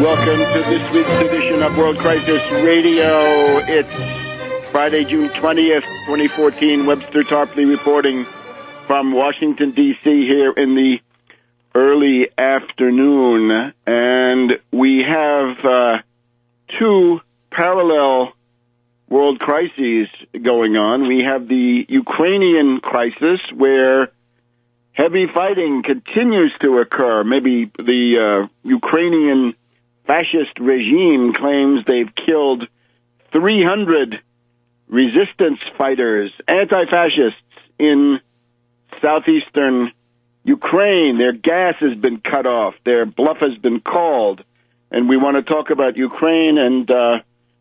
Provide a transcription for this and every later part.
Welcome to this week's edition of World Crisis Radio. It's Friday, June 20th, 2014. Webster Tarpley reporting from Washington, D.C. here in the early afternoon. And we have two parallel world crises going on. We have the Ukrainian crisis, where heavy fighting continues to occur. Maybe the Ukrainian fascist regime claims they've killed 300 resistance fighters, anti-fascists in southeastern Ukraine. Their gas has been cut off. Their bluff has been called. And we want to talk about Ukraine and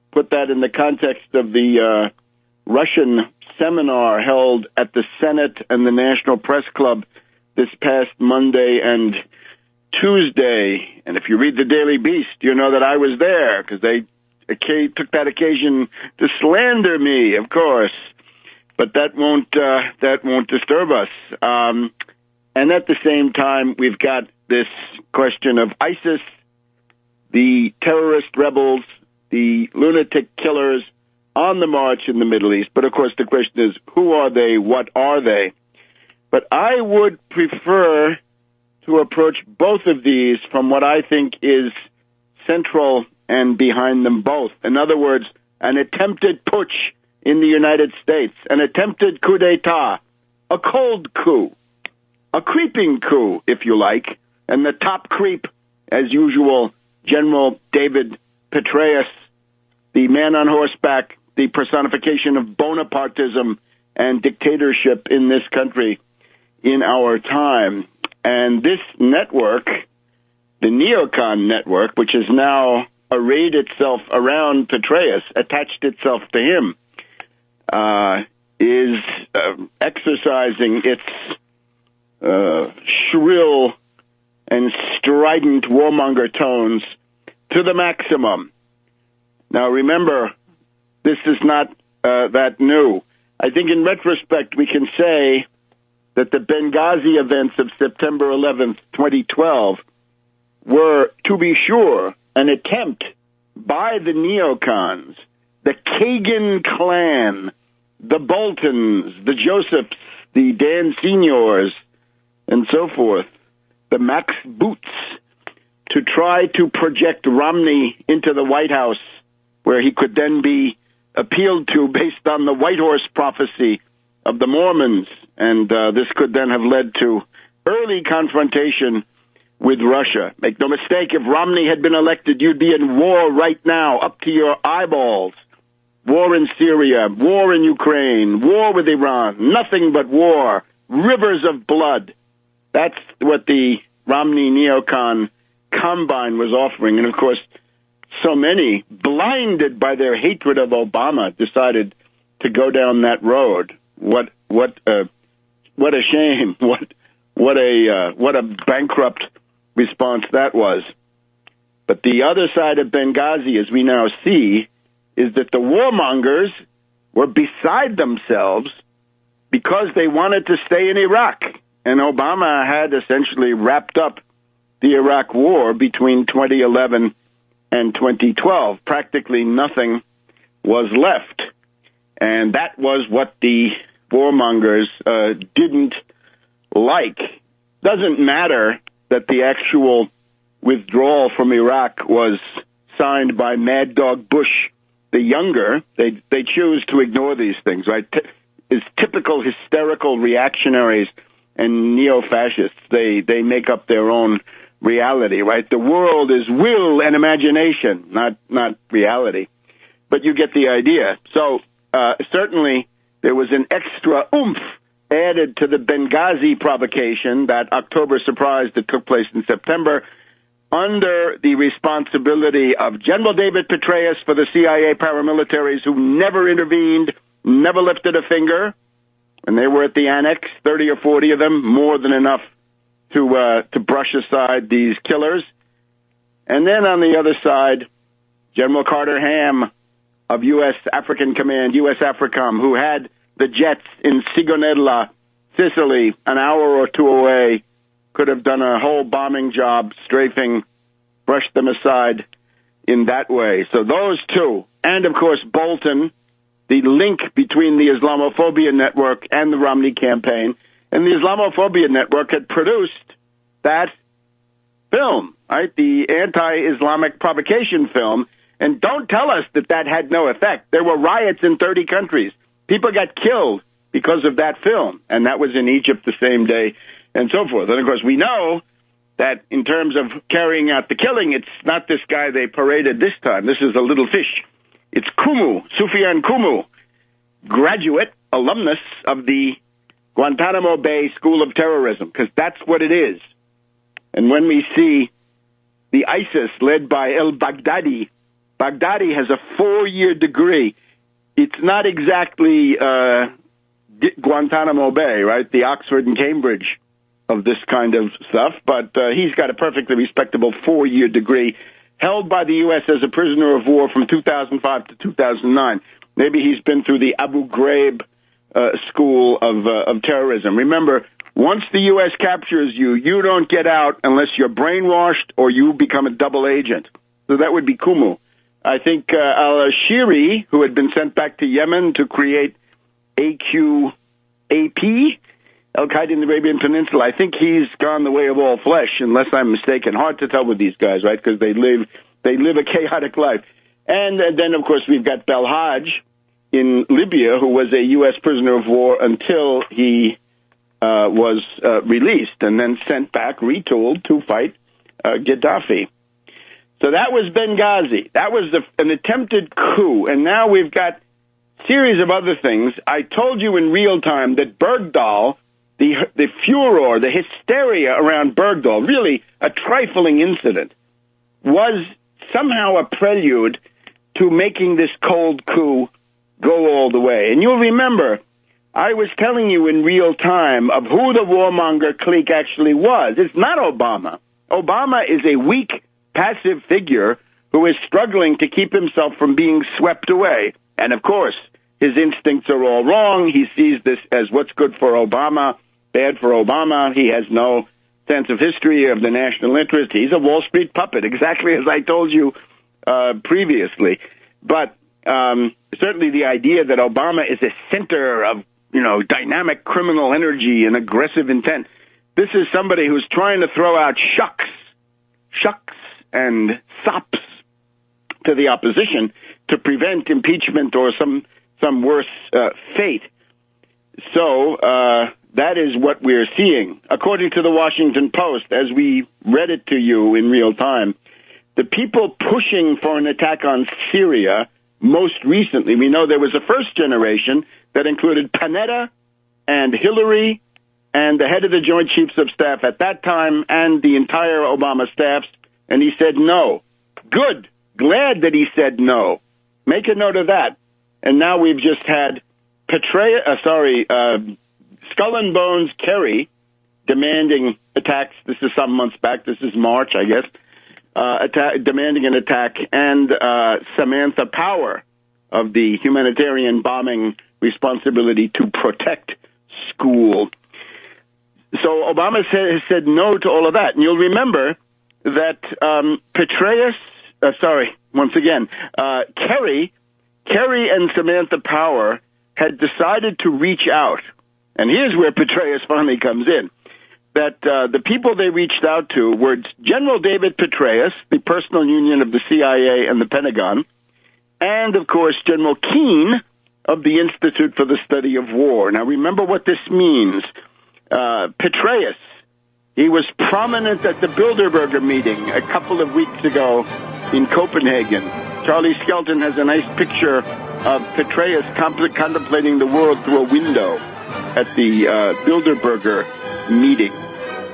put that in the context of the Russian seminar held at the Senate and the National Press Club this past Monday and Tuesday. And if you read the Daily Beast, you know that I was there, because they took that occasion to slander me, of course. But that won't disturb us. And at the same time, we've got this question of ISIS, the terrorist rebels, the lunatic killers on the march in the Middle East. But of course, the question is, who are they? What are they? But I would prefer to approach both of these from what I think is central and behind them both. In other words, an attempted putsch in the United States, an attempted coup d'etat, a cold coup, a creeping coup, if you like, and the top creep, as usual, General David Petraeus, the man on horseback, the personification of Bonapartism and dictatorship in this country in our time. And this network, the neocon network, which has now arrayed itself around Petraeus, attached itself to him, is exercising its shrill and strident warmonger tones to the maximum. Now, remember, this is not that new. I think in retrospect, we can say that the Benghazi events of September 11th, 2012, were, to be sure, an attempt by the neocons, the Kagan clan, the Boltons, the Josephs, the Dan Seniors, and so forth, the Max Boots, to try to project Romney into the White House, where he could then be appealed to based on the White Horse prophecy of the Mormons. And this could then have led to early confrontation with Russia. Make no mistake, if Romney had been elected, you'd be in war right now, up to your eyeballs. War in Syria, war in Ukraine, war with Iran, nothing but war, rivers of blood. That's what the Romney neocon combine was offering. And of course, so many, blinded by their hatred of Obama, decided to go down that road. What a shame! What a bankrupt response that was. But the other side of Benghazi, as we now see, is that the warmongers were beside themselves because they wanted to stay in Iraq, and Obama had essentially wrapped up the Iraq war between 2011 and 2012. Practically nothing was left, and that was what the warmongers didn't like. Doesn't matter that the actual withdrawal from Iraq was signed by Mad Dog Bush the Younger. They choose to ignore these things, right? It's typical hysterical reactionaries and neo-fascists. They make up their own reality, right? The world is will and imagination, not reality. But you get the idea. So certainly there was an extra oomph added to the Benghazi provocation, that October surprise that took place in September, under the responsibility of General David Petraeus for the CIA paramilitaries who never intervened, never lifted a finger. And they were at the annex, 30 or 40 of them, more than enough to brush aside these killers. And then on the other side, General Carter Ham of U.S. African Command, U.S. AFRICOM, who had the jets in Sigonella, Sicily, an hour or two away, could have done a whole bombing job strafing brushed them aside in that way. So those two, and of course Bolton, the link between the Islamophobia network and the Romney campaign, and the Islamophobia network had produced that film, right? The anti-Islamic provocation film. And don't tell us that that had no effect. There were riots in 30 countries. People got killed because of that film. And that was in Egypt the same day and so forth. And of course, we know that in terms of carrying out the killing, it's not this guy they paraded this time. This is a little fish. It's Kumu, Sufyan Kumu, graduate, alumnus of the Guantanamo Bay School of Terrorism, because that's what it is. And when we see the ISIS led by al-Baghdadi, Baghdadi has a 4-year degree. It's not exactly Guantanamo Bay, right? The Oxford and Cambridge of this kind of stuff, but he's got a perfectly respectable 4-year degree held by the U.S. as a prisoner of war from 2005 to 2009. Maybe he's been through the Abu Ghraib school of terrorism. Remember, once the U.S. captures you, you don't get out unless you're brainwashed or you become a double agent. So that would be Kumu. I think al-Shiri, who had been sent back to Yemen to create AQAP, Al-Qaeda in the Arabian Peninsula, I think he's gone the way of all flesh, unless I'm mistaken. Hard to tell with these guys, right? Because they live a chaotic life. And then, of course, we've got Belhaj in Libya, who was a U.S. prisoner of war until he was released and then sent back, retooled, to fight Gaddafi. So that was Benghazi. That was an attempted coup. And now we've got a series of other things. I told you in real time that Bergdahl, the furor, the hysteria around Bergdahl, really a trifling incident, was somehow a prelude to making this cold coup go all the way. And you'll remember, I was telling you in real time of who the warmonger clique actually was. It's not Obama. Obama is a weak, passive figure who is struggling to keep himself from being swept away. And of course, his instincts are all wrong. He sees this as what's good for Obama, bad for Obama. He has no sense of history of the national interest. He's a Wall Street puppet, exactly as I told you previously. But certainly the idea that Obama is a center of, dynamic criminal energy and aggressive intent. This is somebody who's trying to throw out shucks and sops to the opposition to prevent impeachment or some worse fate. So that is what we're seeing. According to the Washington Post, as we read it to you in real time, the people pushing for an attack on Syria most recently, we know there was a first generation that included Panetta and Hillary and the head of the Joint Chiefs of Staff at that time and the entire Obama staffs, and he said no. Good. Glad that he said no. Make a note of that. And now we've just had Skull and Bones Kerry demanding attacks. This is some months back. This is March, I guess. Demanding an attack, and Samantha Power of the humanitarian bombing responsibility to protect school. So Obama has said no to all of that. And you'll remember that Kerry and Samantha Power had decided to reach out. And here's where Petraeus finally comes in. That the people they reached out to were General David Petraeus, the personal union of the CIA and the Pentagon, and, of course, General Keane of the Institute for the Study of War. Now, remember what this means. Petraeus, he was prominent at the Bilderberger meeting a couple of weeks ago in Copenhagen. Charlie Skelton has a nice picture of Petraeus contemplating the world through a window at the Bilderberger meeting.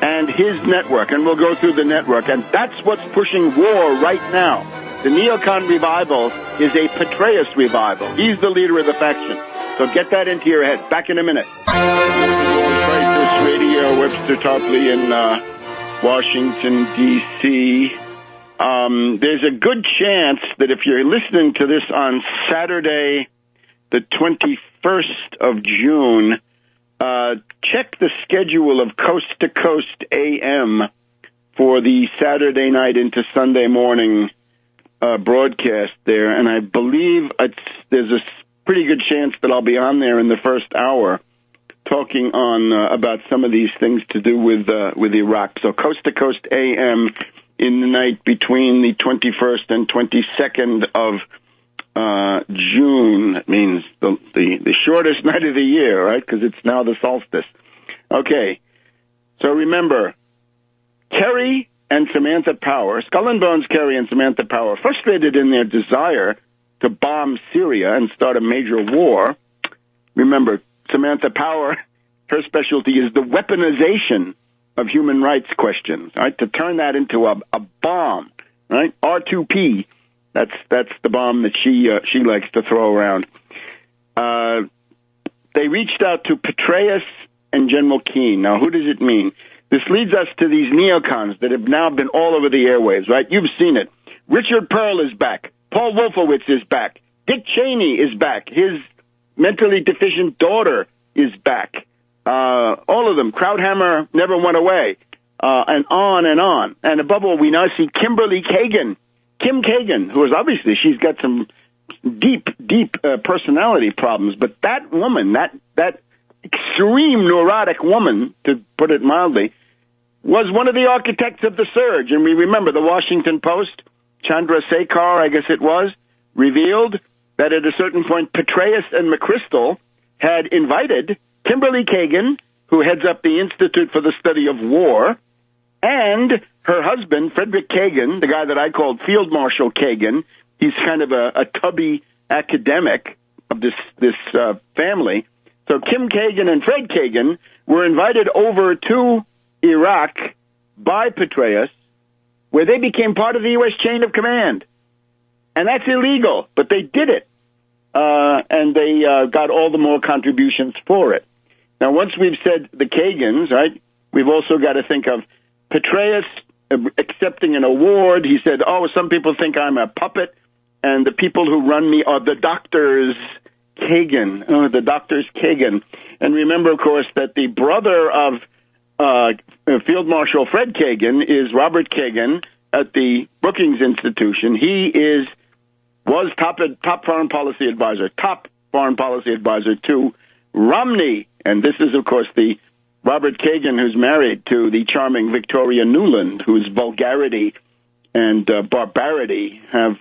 And his network, and we'll go through the network, and that's what's pushing war right now. The neocon revival is a Petraeus revival. He's the leader of the faction. So get that into your head. Back in a minute. Crisis Radio, Webster Tarpley in Washington, D.C. There's a good chance that if you're listening to this on Saturday, the 21st of June, check the schedule of Coast to Coast AM for the Saturday night into Sunday morning broadcast there, and I believe there's a pretty good chance that I'll be on there in the first hour talking on about some of these things to do with Iraq. So Coast to Coast AM in the night between the 21st and 22nd of June. That means the shortest night of the year, right? Because it's now the solstice. Okay, so remember, Kerry and Samantha Power, Skull and Bones Kerry and Samantha Power, frustrated in their desire to bomb Syria and start a major war. Remember, Samantha Power, her specialty is the weaponization of human rights questions, right? To turn that into a bomb, right? R2P, that's the bomb that she likes to throw around. They reached out to Petraeus and General Keane. Now, who does it mean? This leads us to these neocons that have now been all over the airwaves, right? You've seen it. Richard Pearl is back. Paul Wolfowitz is back. Dick Cheney is back. His mentally deficient daughter is back. All of them. Krauthammer never went away. And on and on. And above all, we now see Kim Kagan, who is obviously, she's got some deep personality problems. But that woman, that extreme neurotic woman, to put it mildly, was one of the architects of the surge. And we remember the Washington Post, Chandra Sekhar, I guess it was, revealed that at a certain point, Petraeus and McChrystal had invited Kimberly Kagan, who heads up the Institute for the Study of War, and her husband, Frederick Kagan, the guy that I called Field Marshal Kagan. He's kind of a tubby academic of this family. So Kim Kagan and Fred Kagan were invited over to Iraq by Petraeus, where they became part of the U.S. chain of command. And that's illegal, but they did it. And they got all the more contributions for it. Now, once we've said the Kagans, right, we've also got to think of Petraeus accepting an award. He said, some people think I'm a puppet, and the people who run me are the doctors Kagan, the doctors Kagan. And remember, of course, that the brother of Field Marshal Fred Kagan is Robert Kagan at the Brookings Institution. He was top foreign policy advisor to Romney. And this is, of course, the Robert Kagan who's married to the charming Victoria Nuland, whose vulgarity and barbarity have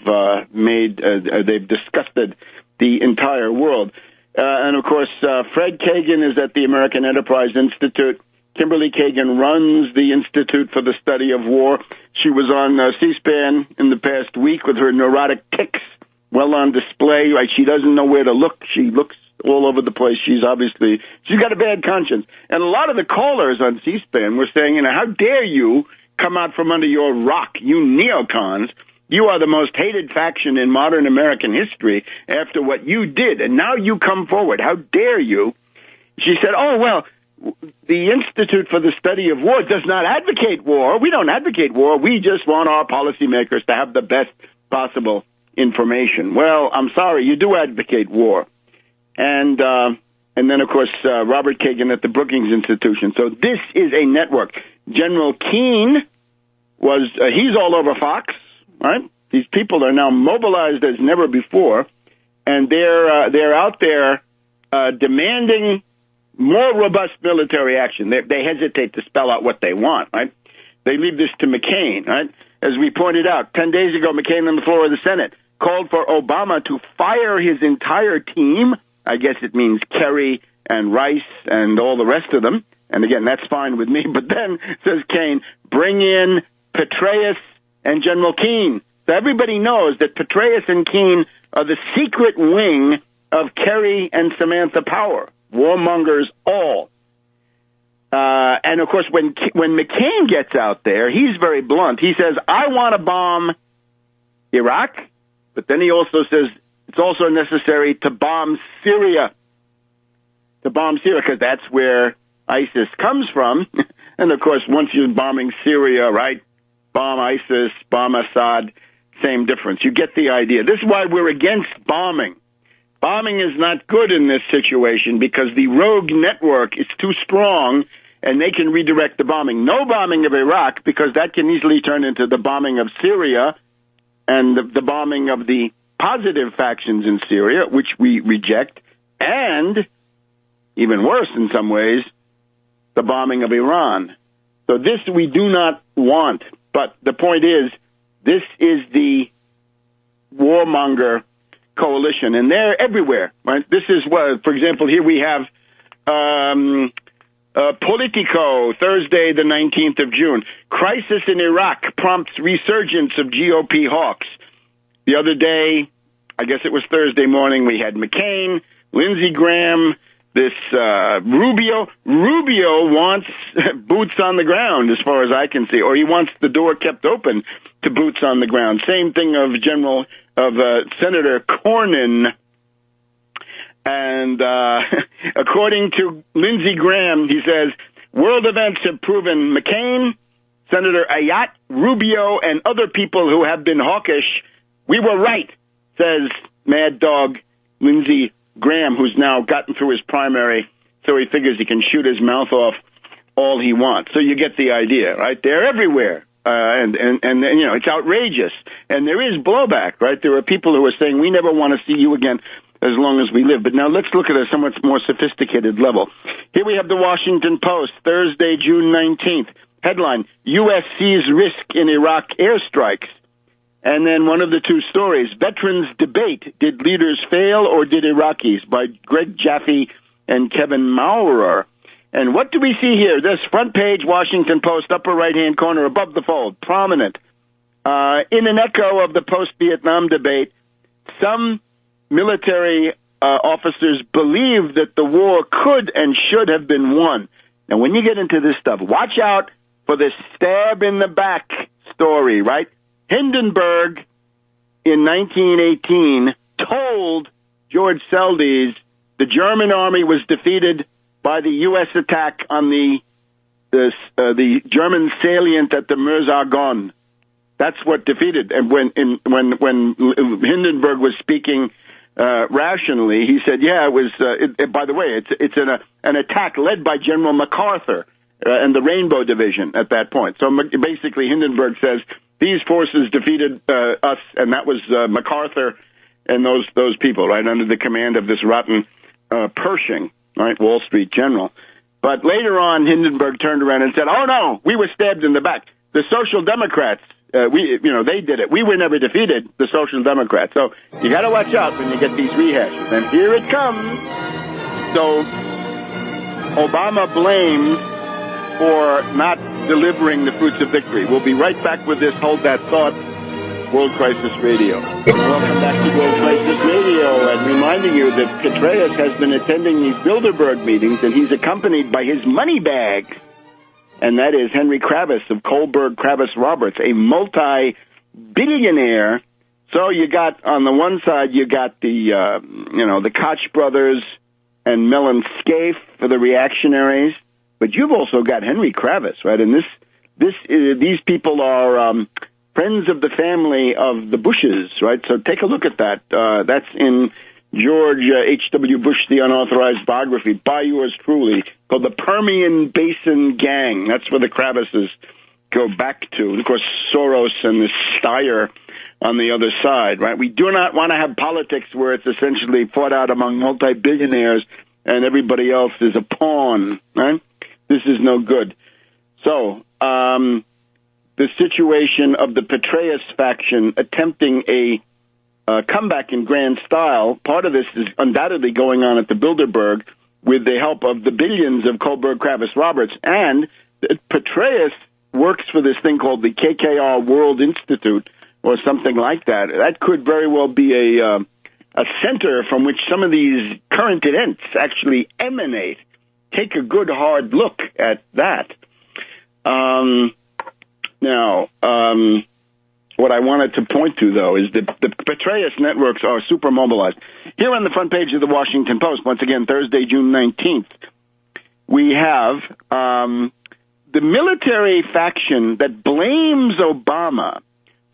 they've disgusted the entire world. And, of course, Fred Kagan is at the American Enterprise Institute. Kimberly Kagan runs the Institute for the Study of War. She was on C-SPAN in the past week with her neurotic tics well on display. Right? She doesn't know where to look. She looks all over the place. She's got a bad conscience. And a lot of the callers on C-SPAN were saying, how dare you come out from under your rock, you neocons. You are the most hated faction in modern American history after what you did, and now you come forward. How dare you? She said, the Institute for the Study of War does not advocate war. We don't advocate war. We just want our policymakers to have the best possible information. Well, I'm sorry, you do advocate war. And then, of course, Robert Kagan at the Brookings Institution. So this is a network. General Keane he's all over Fox, right? These people are now mobilized as never before, and they're out there demanding more robust military action. They hesitate to spell out what they want, right? They leave this to McCain, right? As we pointed out, 10 days ago, McCain on the floor of the Senate called for Obama to fire his entire team. I guess it means Kerry and Rice and all the rest of them. And again, that's fine with me. But then, says Kane, bring in Petraeus and General Keane. So everybody knows that Petraeus and Keane are the secret wing of Kerry and Samantha Power. Warmongers all. And, of course, when McCain gets out there, he's very blunt. He says, I want to bomb Iraq, but then he also says it's also necessary to bomb Syria. Because that's where ISIS comes from. And, of course, once you're bombing Syria, right, bomb ISIS, bomb Assad, same difference. You get the idea. This is why we're against bombing. Bombing is not good in this situation because the rogue network is too strong and they can redirect the bombing. No bombing of Iraq, because that can easily turn into the bombing of Syria and the bombing of the positive factions in Syria, which we reject, and, even worse in some ways, the bombing of Iran. So this we do not want. But the point is, this is the warmonger coalition, and they're everywhere, right? This is what, for example, here we have Politico, Thursday, the 19th of June. Crisis in Iraq prompts resurgence of GOP hawks. The other day, I guess it was Thursday morning, we had McCain, Lindsey Graham, this Rubio. Rubio wants boots on the ground, as far as I can see, or he wants the door kept open to boots on the ground. Same thing of Senator Cornyn. And according to Lindsey Graham, he says, world events have proven McCain, Senator Ayat, Rubio, and other people who have been hawkish, we were right, says Mad Dog Lindsey Graham, who's now gotten through his primary, so he figures he can shoot his mouth off all he wants. So you get the idea, right? They're everywhere. And you know, it's outrageous. And there is blowback, right? There are people who are saying, we never want to see you again as long as we live. But now let's look at a somewhat more sophisticated level. Here we have the Washington Post, Thursday, June 19th. Headline, U.S. sees risk in Iraq airstrikes. And then one of the two stories, Veterans Debate, Did Leaders Fail or Did Iraqis? By Greg Jaffe and Kevin Maurer. And what do we see here? This front page, Washington Post, upper right-hand corner, above the fold, prominent. In an echo of the post-Vietnam debate, some military officers believe that the war could and should have been won. Now, when you get into this stuff, watch out for this stab in the back story, right? Hindenburg, in 1918, told George Seldes the German army was defeated by the U.S. attack on the German salient at the Meuse-Argonne. That's what defeated. And when Hindenburg was speaking rationally, he said, "Yeah, it was." By the way, it's an attack led by General MacArthur and the Rainbow Division at that point. So basically, Hindenburg says these forces defeated us, and that was MacArthur and those people, right, under the command of this rotten Pershing, right, Wall Street general. But later on, Hindenburg turned around and said, "Oh no, we were stabbed in the back. The Social Democrats, they did it. We were never defeated, the Social Democrats." So you got to watch out when you get these rehashes. And here it comes. So Obama blamed for not delivering the fruits of victory. We'll be right back with this Hold That Thought, World Crisis Radio. Welcome back to World Crisis Radio, and reminding you that Petraeus has been attending these Bilderberg meetings, and he's accompanied by his money bag, and that is Henry Kravis of Kohlberg Kravis Roberts, a multi-billionaire. So you got, on the one side, you got the Koch brothers and Mellon Scaife for the reactionaries, but you've also got Henry Kravis, right? And these people are friends of the family of the Bushes, right? So take a look at that. That's in George H.W. Bush, the unauthorized biography, by yours truly, called the Permian Basin Gang. That's where the Kravises go back to. And of course, Soros and the Steyer on the other side, right? We do not want to have politics where it's essentially fought out among multi-billionaires and everybody else is a pawn, right? This is no good. So, the situation of the Petraeus faction attempting a comeback in grand style, part of this is undoubtedly going on at the Bilderberg with the help of the billions of Kohlberg Kravis Roberts. And Petraeus works for this thing called the KKR World Institute or something like that. That could very well be a center from which some of these current events actually emanate. Take a good hard look at that. Now, what I wanted to point to, though, is that the Petraeus networks are super mobilized. Here on the front page of the Washington Post, once again, Thursday, June 19th, we have the military faction that blames Obama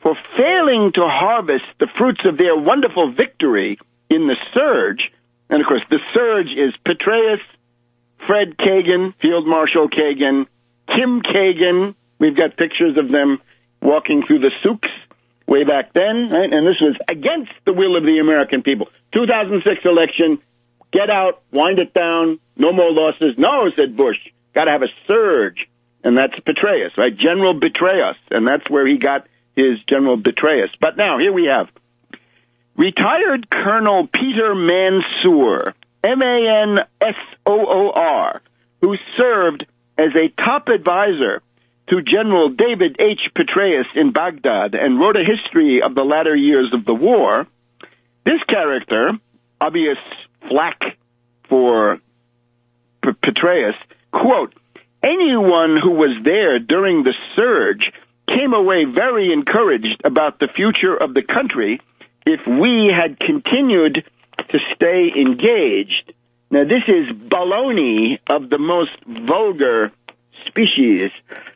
for failing to harvest the fruits of their wonderful victory in the surge. And, of course, the surge is Petraeus, Fred Kagan, Field Marshal Kagan, Kim Kagan. We've got pictures of them walking through the souks way back then, right? And this was against the will of the American people. 2006 election, get out, wind it down, no more losses. No, said Bush, got to have a surge. And that's Petraeus, right? General Petraeus. And that's where he got his General Petraeus. But now, here we have retired Colonel Peter Mansour, Mansoor, who served as a top advisor to General David H. Petraeus in Baghdad and wrote a history of the latter years of the war. This character, obvious flack for Petraeus, quote, anyone who was there during the surge came away very encouraged about the future of the country if we had continued to stay engaged. Now, this is baloney of the most vulgar species,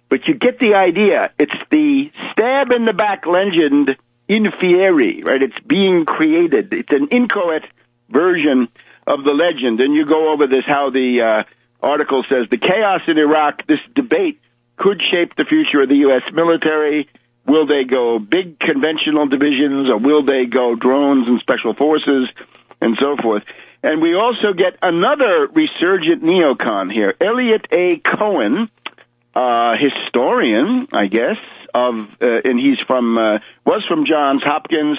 but you get the idea. It's the stab-in-the-back legend in fieri, right? It's being created. It's an inchoate version of the legend. And you go over this, how the article says, the chaos in Iraq, this debate could shape the future of the U.S. military. Will they go big conventional divisions, or will they go drones and special forces and so forth? And we also get another resurgent neocon here, Elliot A. Cohen, historian, I guess, and he's was from Johns Hopkins,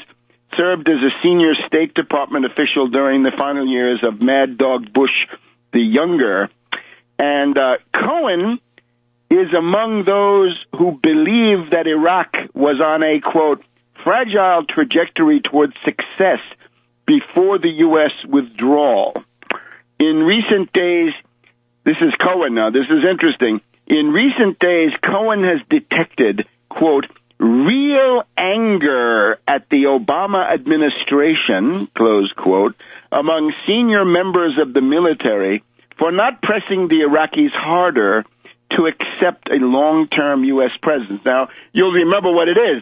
served as a senior State Department official during the final years of Mad Dog Bush the Younger. And Cohen is among those who believe that Iraq was on a, quote, fragile trajectory towards success before the U.S. withdrawal. In recent days, this is Cohen now, this is interesting. In recent days, Cohen has detected, quote, real anger at the Obama administration, close quote, among senior members of the military for not pressing the Iraqis harder to accept a long-term U.S. presence. Now, you'll remember what it is.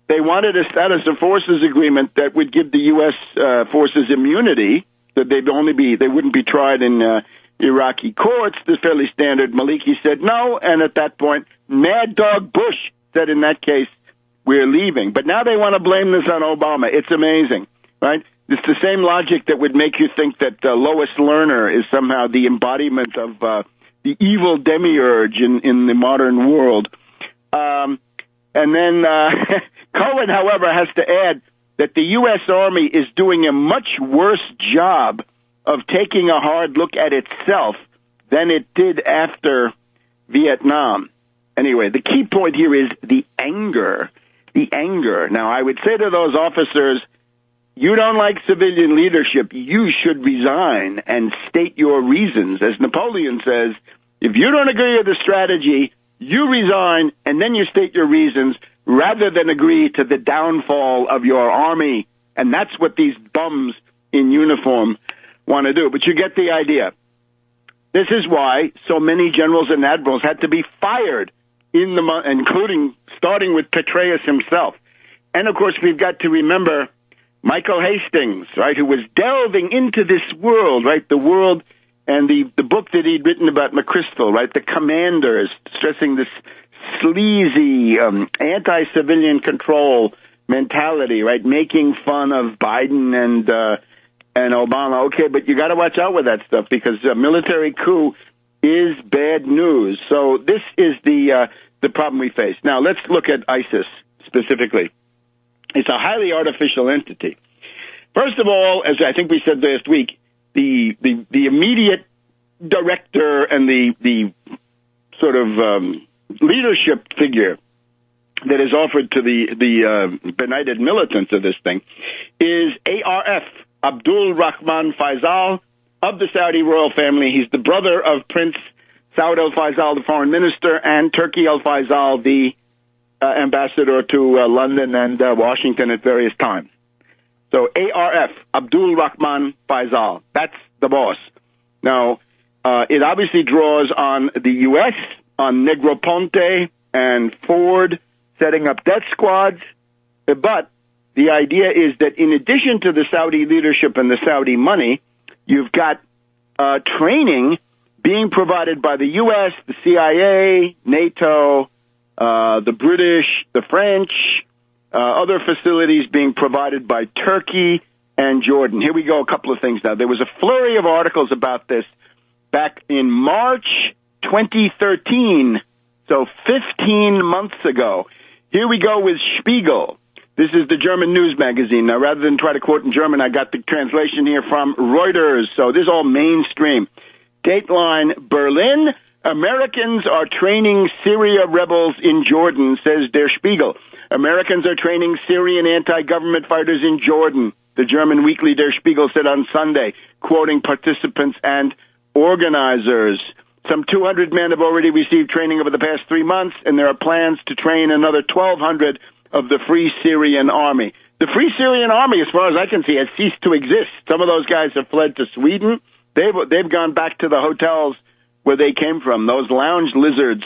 They wanted a status of forces agreement that would give the U.S. Forces immunity, that they wouldn't be tried in Iraqi courts. The fairly standard. Maliki said no, and at that point, Mad Dog Bush said in that case, we're leaving. But now they want to blame this on Obama. It's amazing, right? It's the same logic that would make you think that Lois Lerner is somehow the embodiment of the evil demiurge in the modern world. And then Cohen, however, has to add that the U.S. Army is doing a much worse job of taking a hard look at itself than it did after Vietnam. Anyway, the key point here is the anger. The anger. Now, I would say to those officers, you don't like civilian leadership, you should resign and state your reasons. As Napoleon says, if you don't agree with the strategy, you resign and then you state your reasons rather than agree to the downfall of your army. And that's what these bums in uniform want to do. But you get the idea. This is why so many generals and admirals had to be fired, including starting with Petraeus himself. And, of course, we've got to remember Michael Hastings, right, who was delving into this world, right, the world, and the book that he'd written about McChrystal, right, the commanders, stressing this sleazy anti-civilian control mentality, right, making fun of Biden and Obama. Okay, but you got to watch out with that stuff because a military coup is bad news. So this is the problem we face. Now let's look at ISIS specifically. It's a highly artificial entity. First of all, as I think we said last week, the immediate director and the sort of leadership figure that is offered to the benighted militants of this thing is ARF, Abdul Rahman Faisal, of the Saudi royal family. He's the brother of Prince Saud al-Faisal, the foreign minister, and Turki al-Faisal, the ambassador to London and Washington at various times. So ARF, Abdul Rahman Faisal, that's the boss. Now, it obviously draws on the U.S., on Negroponte and Ford setting up death squads, but the idea is that in addition to the Saudi leadership and the Saudi money, you've got training being provided by the U.S., the CIA, NATO, the British, the French, other facilities being provided by Turkey and Jordan. Here we go, a couple of things now. There was a flurry of articles about this back in March 2013, so 15 months ago. Here we go with Spiegel. This is the German news magazine. Now, rather than try to quote in German, I got the translation here from Reuters, so this is all mainstream. Dateline, Berlin, Americans are training Syria rebels in Jordan, says Der Spiegel. Americans are training Syrian anti-government fighters in Jordan, the German weekly Der Spiegel said on Sunday, quoting participants and organizers. Some 200 men have already received training over the past 3 months, and there are plans to train another 1,200 of the Free Syrian Army. The Free Syrian Army, as far as I can see, has ceased to exist. Some of those guys have fled to Sweden. They've gone back to the hotels where they came from, those lounge lizards.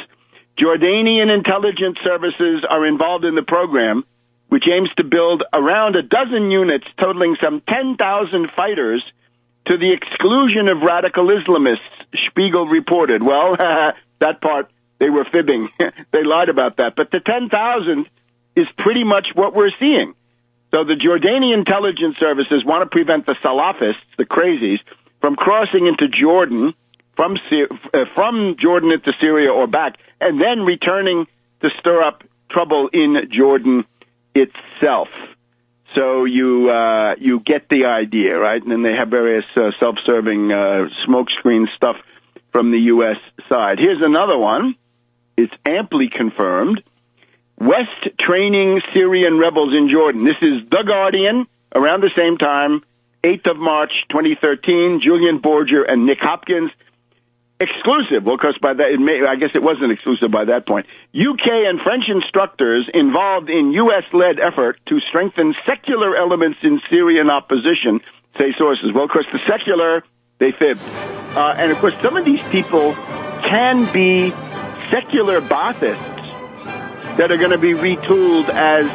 Jordanian intelligence services are involved in the program, which aims to build around a dozen units totaling some 10,000 fighters to the exclusion of radical Islamists, Spiegel reported. Well, that part, they were fibbing. They lied about that. But the 10,000 is pretty much what we're seeing. So the Jordanian intelligence services want to prevent the Salafists, the crazies, from crossing into Jordan, from Jordan into Syria or back, and then returning to stir up trouble in Jordan itself. So you get the idea, right? And then they have various self-serving smokescreen stuff from the U.S. side. Here's another one. It's amply confirmed. West training Syrian rebels in Jordan. This is The Guardian, around the same time, 8th of March, 2013, Julian Borger and Nick Hopkins. Exclusive. Well, because I guess it wasn't exclusive by that point. UK and French instructors involved in U.S.-led effort to strengthen secular elements in Syrian opposition, say sources. Well, of course, the secular, they fibbed. And, of course, some of these people can be secular Baathists that are going to be retooled as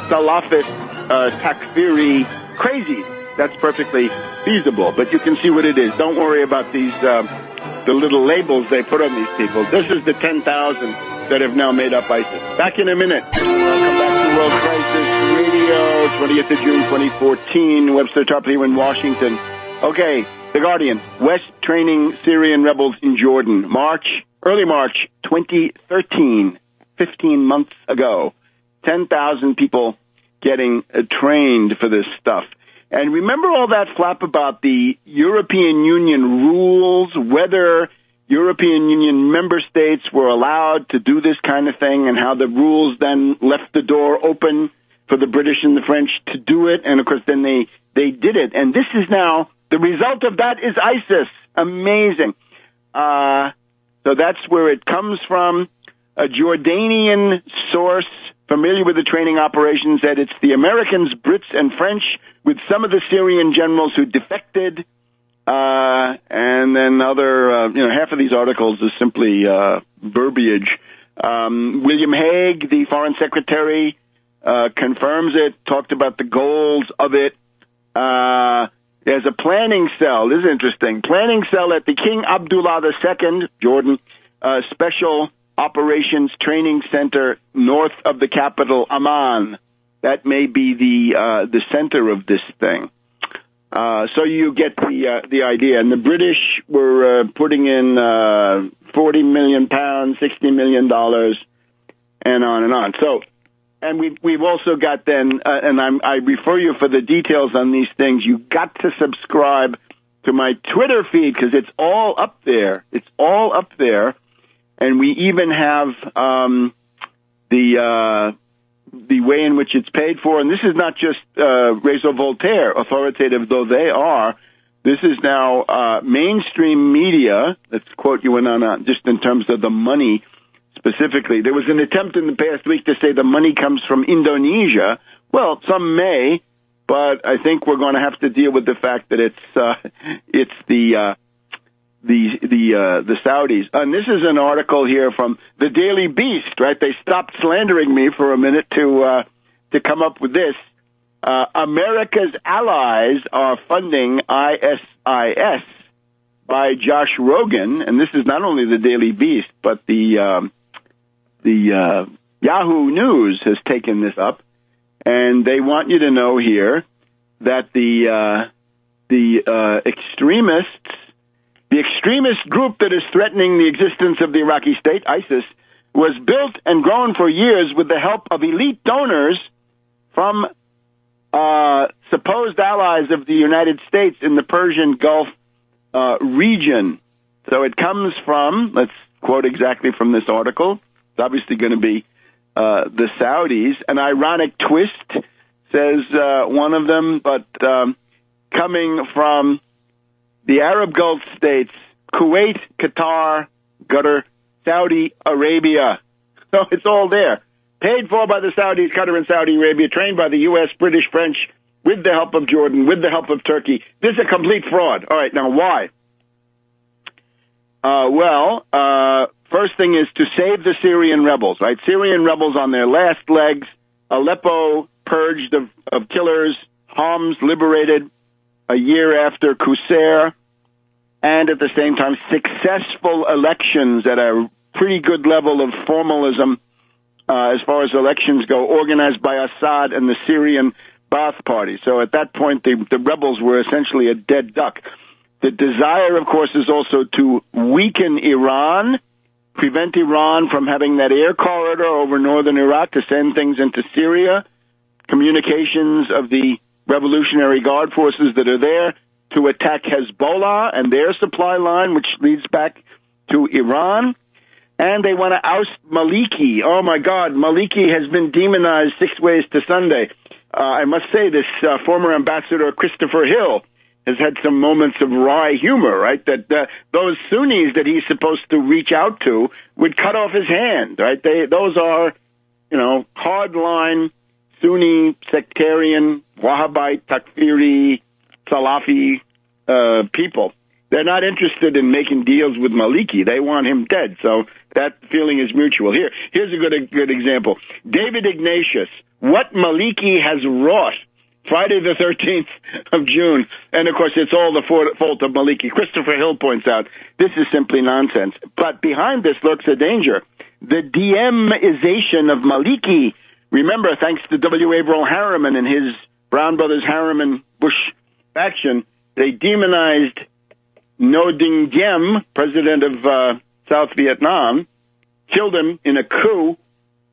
Salafist, Takfiri crazies. That's perfectly feasible, but you can see what it is. Don't worry about these, the little labels they put on these people. This is the 10,000 that have now made up ISIS. Back in a minute. Welcome back to World Crisis Radio, 20th of June, 2014. Webster Tarpley in Washington. Okay, The Guardian. West training Syrian rebels in Jordan. Early March 2013. 15 months ago, 10,000 people getting trained for this stuff. And remember all that flap about the European Union rules, whether European Union member states were allowed to do this kind of thing, and how the rules then left the door open for the British and the French to do it. And, of course, then they did it. And this is now, the result of that is ISIS. Amazing. So that's where it comes from. A Jordanian source familiar with the training operations said it's the Americans, Brits, and French with some of the Syrian generals who defected. And then half of these articles is simply verbiage. William Hague, the foreign secretary, confirms it, talked about the goals of it. There's a planning cell. This is interesting. Planning cell at the King Abdullah II, Jordan, Special Operations Training Center north of the capital, Amman. That may be the center of this thing. So you get the idea. And the British were putting in £40 million, $60 million, and on and on. So, and we've also got then, I refer you for the details on these things. You got to subscribe to my Twitter feed because it's all up there. It's all up there. And we even have the way in which it's paid for. And this is not just Réseau Voltaire, authoritative though they are. This is now mainstream media. Let's quote you in on just in terms of the money specifically. There was an attempt in the past week to say the money comes from Indonesia. Well, some may, but I think we're going to have to deal with the fact that it's the Saudis. And this is an article here from the Daily Beast, right? They stopped slandering me for a minute to come up with this. America's allies are funding ISIS by Josh Rogan, and this is not only the Daily Beast, but the Yahoo News has taken this up, and they want you to know here that the extremist group that is threatening the existence of the Iraqi state, ISIS, was built and grown for years with the help of elite donors from supposed allies of the United States in the Persian Gulf region. So it comes from, let's quote exactly from this article, it's obviously going to be the Saudis. An ironic twist, says one of them, but coming from the Arab Gulf states, Kuwait, Qatar, Qatar, Saudi Arabia. So it's all there. Paid for by the Saudis, Qatar and Saudi Arabia, trained by the U.S., British, French, with the help of Jordan, with the help of Turkey. This is a complete fraud. All right, now why? First thing is to save the Syrian rebels, right? Syrian rebels on their last legs, Aleppo purged of killers, Homs liberated a year after Qusair, and at the same time, successful elections at a pretty good level of formalism as far as elections go, organized by Assad and the Syrian Ba'ath Party. So at that point, the rebels were essentially a dead duck. The desire, of course, is also to weaken Iran, prevent Iran from having that air corridor over northern Iraq to send things into Syria, communications of the Revolutionary Guard forces that are there to attack Hezbollah and their supply line, which leads back to Iran. And they want to oust Maliki. Oh, my God, Maliki has been demonized 6 ways to Sunday. I must say this former ambassador Christopher Hill has had some moments of wry humor, right? That those Sunnis that he's supposed to reach out to would cut off his hand, right? Those are, hardline Sunni, sectarian, Wahhabite, Takfiri, Salafi people. They're not interested in making deals with Maliki. They want him dead. So that feeling is mutual. Here's a good example. David Ignatius, what Maliki has wrought. Friday the 13th of June. And, of course, it's all the fault of Maliki. Christopher Hill points out this is simply nonsense. But behind this lurks a danger. The Diem-ization of Maliki. Remember, thanks to W. Averell Harriman and his Brown Brothers Harriman-Bush faction, they demonized Ngo Dinh Diem, president of South Vietnam, killed him in a coup.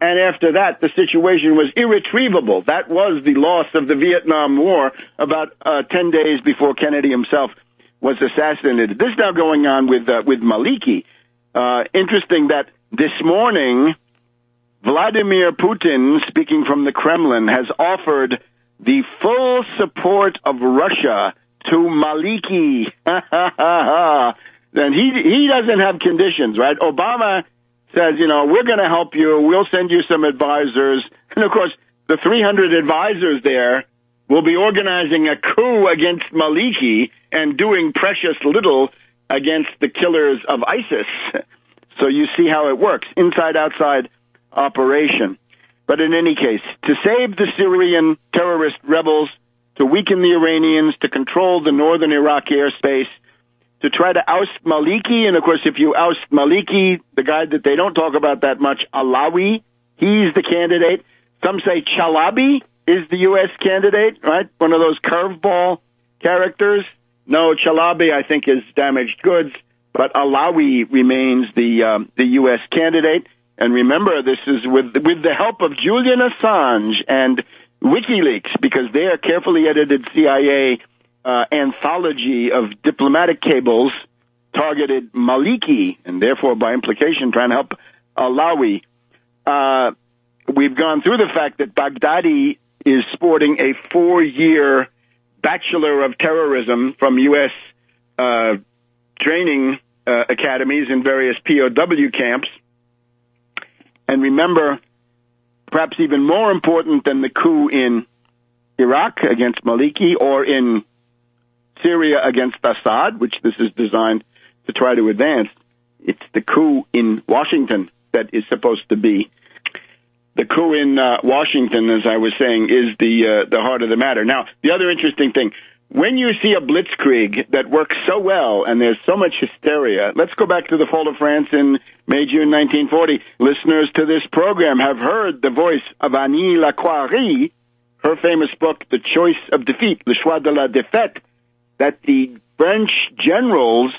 And after that, the situation was irretrievable. That was the loss of the Vietnam War about 10 days before Kennedy himself was assassinated. This is now going on with Maliki. Interesting that this morning, Vladimir Putin, speaking from the Kremlin, has offered the full support of Russia to Maliki. Then he doesn't have conditions, right? Obama says, we're going to help you. We'll send you some advisors. And, of course, the 300 advisors there will be organizing a coup against Maliki and doing precious little against the killers of ISIS. So you see how it works, inside-outside operation. But in any case, to save the Syrian terrorist rebels, to weaken the Iranians, to control the northern Iraq airspace, to try to oust Maliki. And, of course, if you oust Maliki, the guy that they don't talk about that much, Alawi, he's the candidate. Some say Chalabi is the U.S. candidate, right? One of those curveball characters. No, Chalabi, I think, is damaged goods, but Alawi remains the U.S. candidate. And remember, this is with the help of Julian Assange and WikiLeaks, because they are carefully edited CIA anthology of diplomatic cables targeted Maliki, and therefore, by implication, trying to help Alawi. We've gone through the fact that Baghdadi is sporting a 4-year Bachelor of Terrorism from U.S. training academies in various POW camps. And remember, perhaps even more important than the coup in Iraq against Maliki or in Syria against Assad, which this is designed to try to advance, it's the coup in Washington that is supposed to be. The coup in Washington, as I was saying, is the heart of the matter. Now, the other interesting thing, when you see a blitzkrieg that works so well and there's so much hysteria, let's go back to the fall of France in May, June 1940. Listeners to this program have heard the voice of Annie Lacroix, her famous book, The Choice of Defeat, Le Choix de la Défaite, that the French generals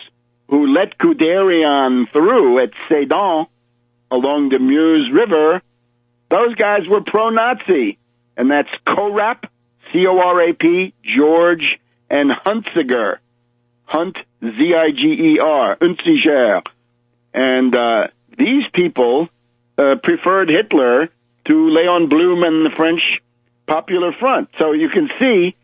who let Guderian through at Sedan along the Meuse River, those guys were pro-Nazi. And that's Corap, C-O-R-A-P, George, and Hunziger. Hunt, Z-I-G-E-R, Hunziger. And these people preferred Hitler to Léon Blum and the French Popular Front. So you can see,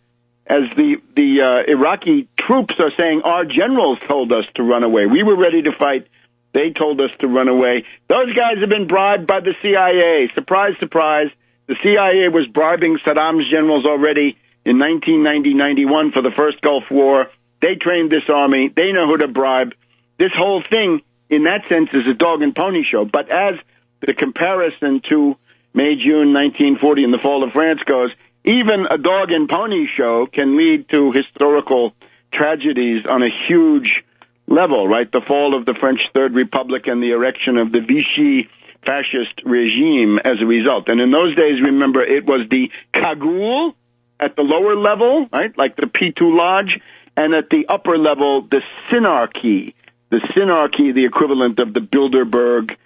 as the Iraqi troops are saying, our generals told us to run away. We were ready to fight. They told us to run away. Those guys have been bribed by the CIA. Surprise, surprise. The CIA was bribing Saddam's generals already in 1990-91 for the first Gulf War. They trained this army. They know who to bribe. This whole thing, in that sense, is a dog and pony show. But as the comparison to May, June 1940 and the fall of France goes, even a dog and pony show can lead to historical tragedies on a huge level, right? The fall of the French Third Republic and the erection of the Vichy fascist regime as a result. And in those days, remember, it was the cagoule at the lower level, right, like the P2 Lodge, and at the upper level, the synarchy. The synarchy, the equivalent of the Bilderberg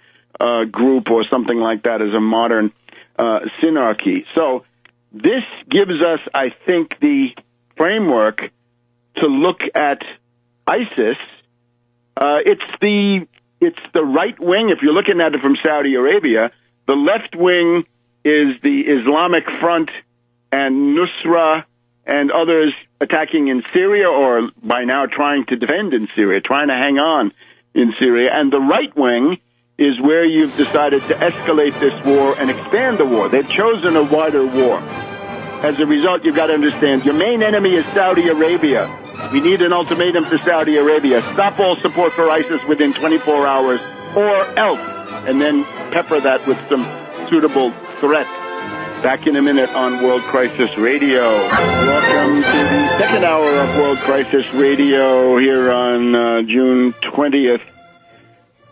group or something like that, as a modern synarchy. So this gives us, I think, the framework to look at ISIS. It's the right wing. If you're looking at it from Saudi Arabia, the left wing is the Islamic Front and Nusra and others attacking in Syria, or by now trying to defend in Syria, trying to hang on in Syria. And the right wing is where you've decided to escalate this war and expand the war. They've chosen a wider war. As a result, you've got to understand, your main enemy is Saudi Arabia. We need an ultimatum to Saudi Arabia. Stop all support for ISIS within 24 hours, or else. And then pepper that with some suitable threat. Back in a minute on World Crisis Radio. Welcome to the second hour of World Crisis Radio here on June 20th,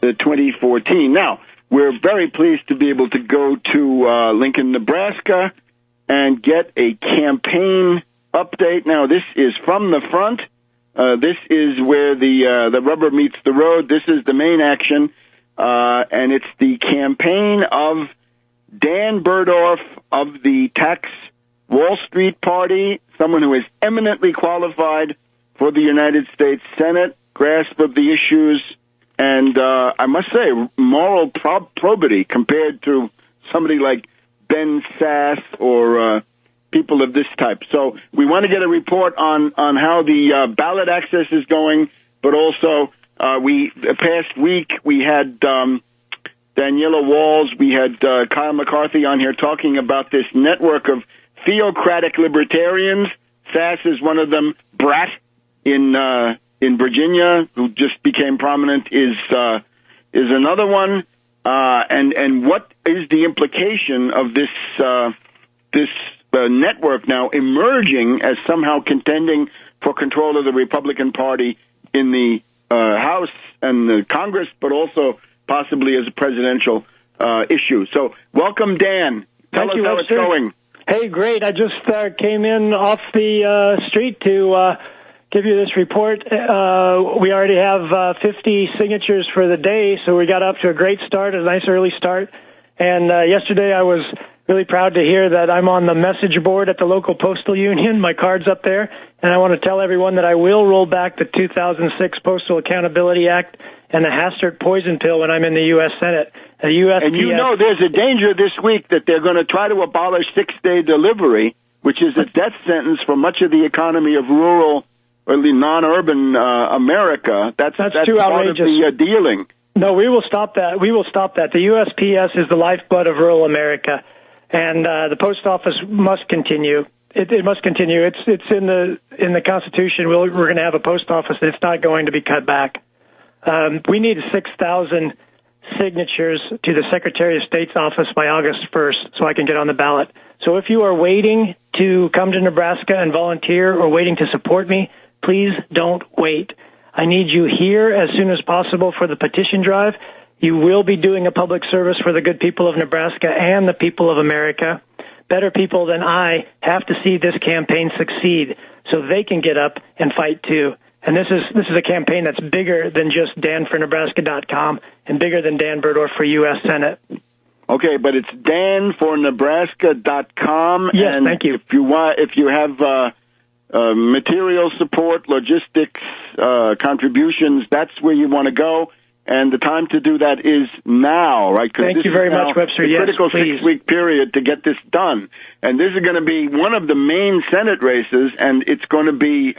2014. Now, we're very pleased to be able to go to Lincoln, Nebraska, and get a campaign update. Now, this is from the front. This is where the rubber meets the road. This is the main action, and it's the campaign of Dan Burdorf of the Tax Wall Street Party, someone who is eminently qualified for the United States Senate, grasp of the issues, and I must say, moral probity compared to somebody like Ben Sass or people of this type. So we want to get a report on how the ballot access is going, but also the past week we had Daniela Walls, we had Kyle McCarthy on here talking about this network of theocratic libertarians. Sass is one of them. Bratt in Virginia, who just became prominent, is another one. And what is the implication of this network now emerging as somehow contending for control of the Republican Party in the House and the Congress, but also possibly as a presidential issue? So welcome, Dan. Tell us how it's going. Hey, great. I just came in off the street to give you this report. We already have 50 signatures for the day, so we got up to a great start, a nice early start. And yesterday I was really proud to hear that I'm on the message board at the local postal union. My card's up there, and I want to tell everyone that I will roll back the 2006 Postal Accountability Act and the Hastert poison pill when I'm in the U.S. Senate. The USPS, and you know there's a danger this week that they're going to try to abolish six-day delivery, which is a death sentence for much of the economy of rural or non-urban America. That's too outrageous. Part of the dealing. No, we will stop that. We will stop that. The USPS is the lifeblood of rural America, and the post office must continue. It must continue. It's in the Constitution. We're going to have a post office, and it's not going to be cut back. We need 6,000 signatures to the Secretary of State's office by August 1st so I can get on the ballot. So if you are waiting to come to Nebraska and volunteer or waiting to support me, please don't wait. I need you here as soon as possible for the petition drive. You will be doing a public service for the good people of Nebraska and the people of America. Better people than I have to see this campaign succeed so they can get up and fight too. And this is a campaign that's bigger than just danfornebraska.com and bigger than Dan Burdorf for U.S. Senate. Okay, but it's danfornebraska.com. Yes, and thank you. If you have material support, logistics, contributions, that's where you want to go. And the time to do that is now, right? Thank you very much, Webster. The critical please. 6-week period to get this done. And this is going to be one of the main Senate races, and it's going to be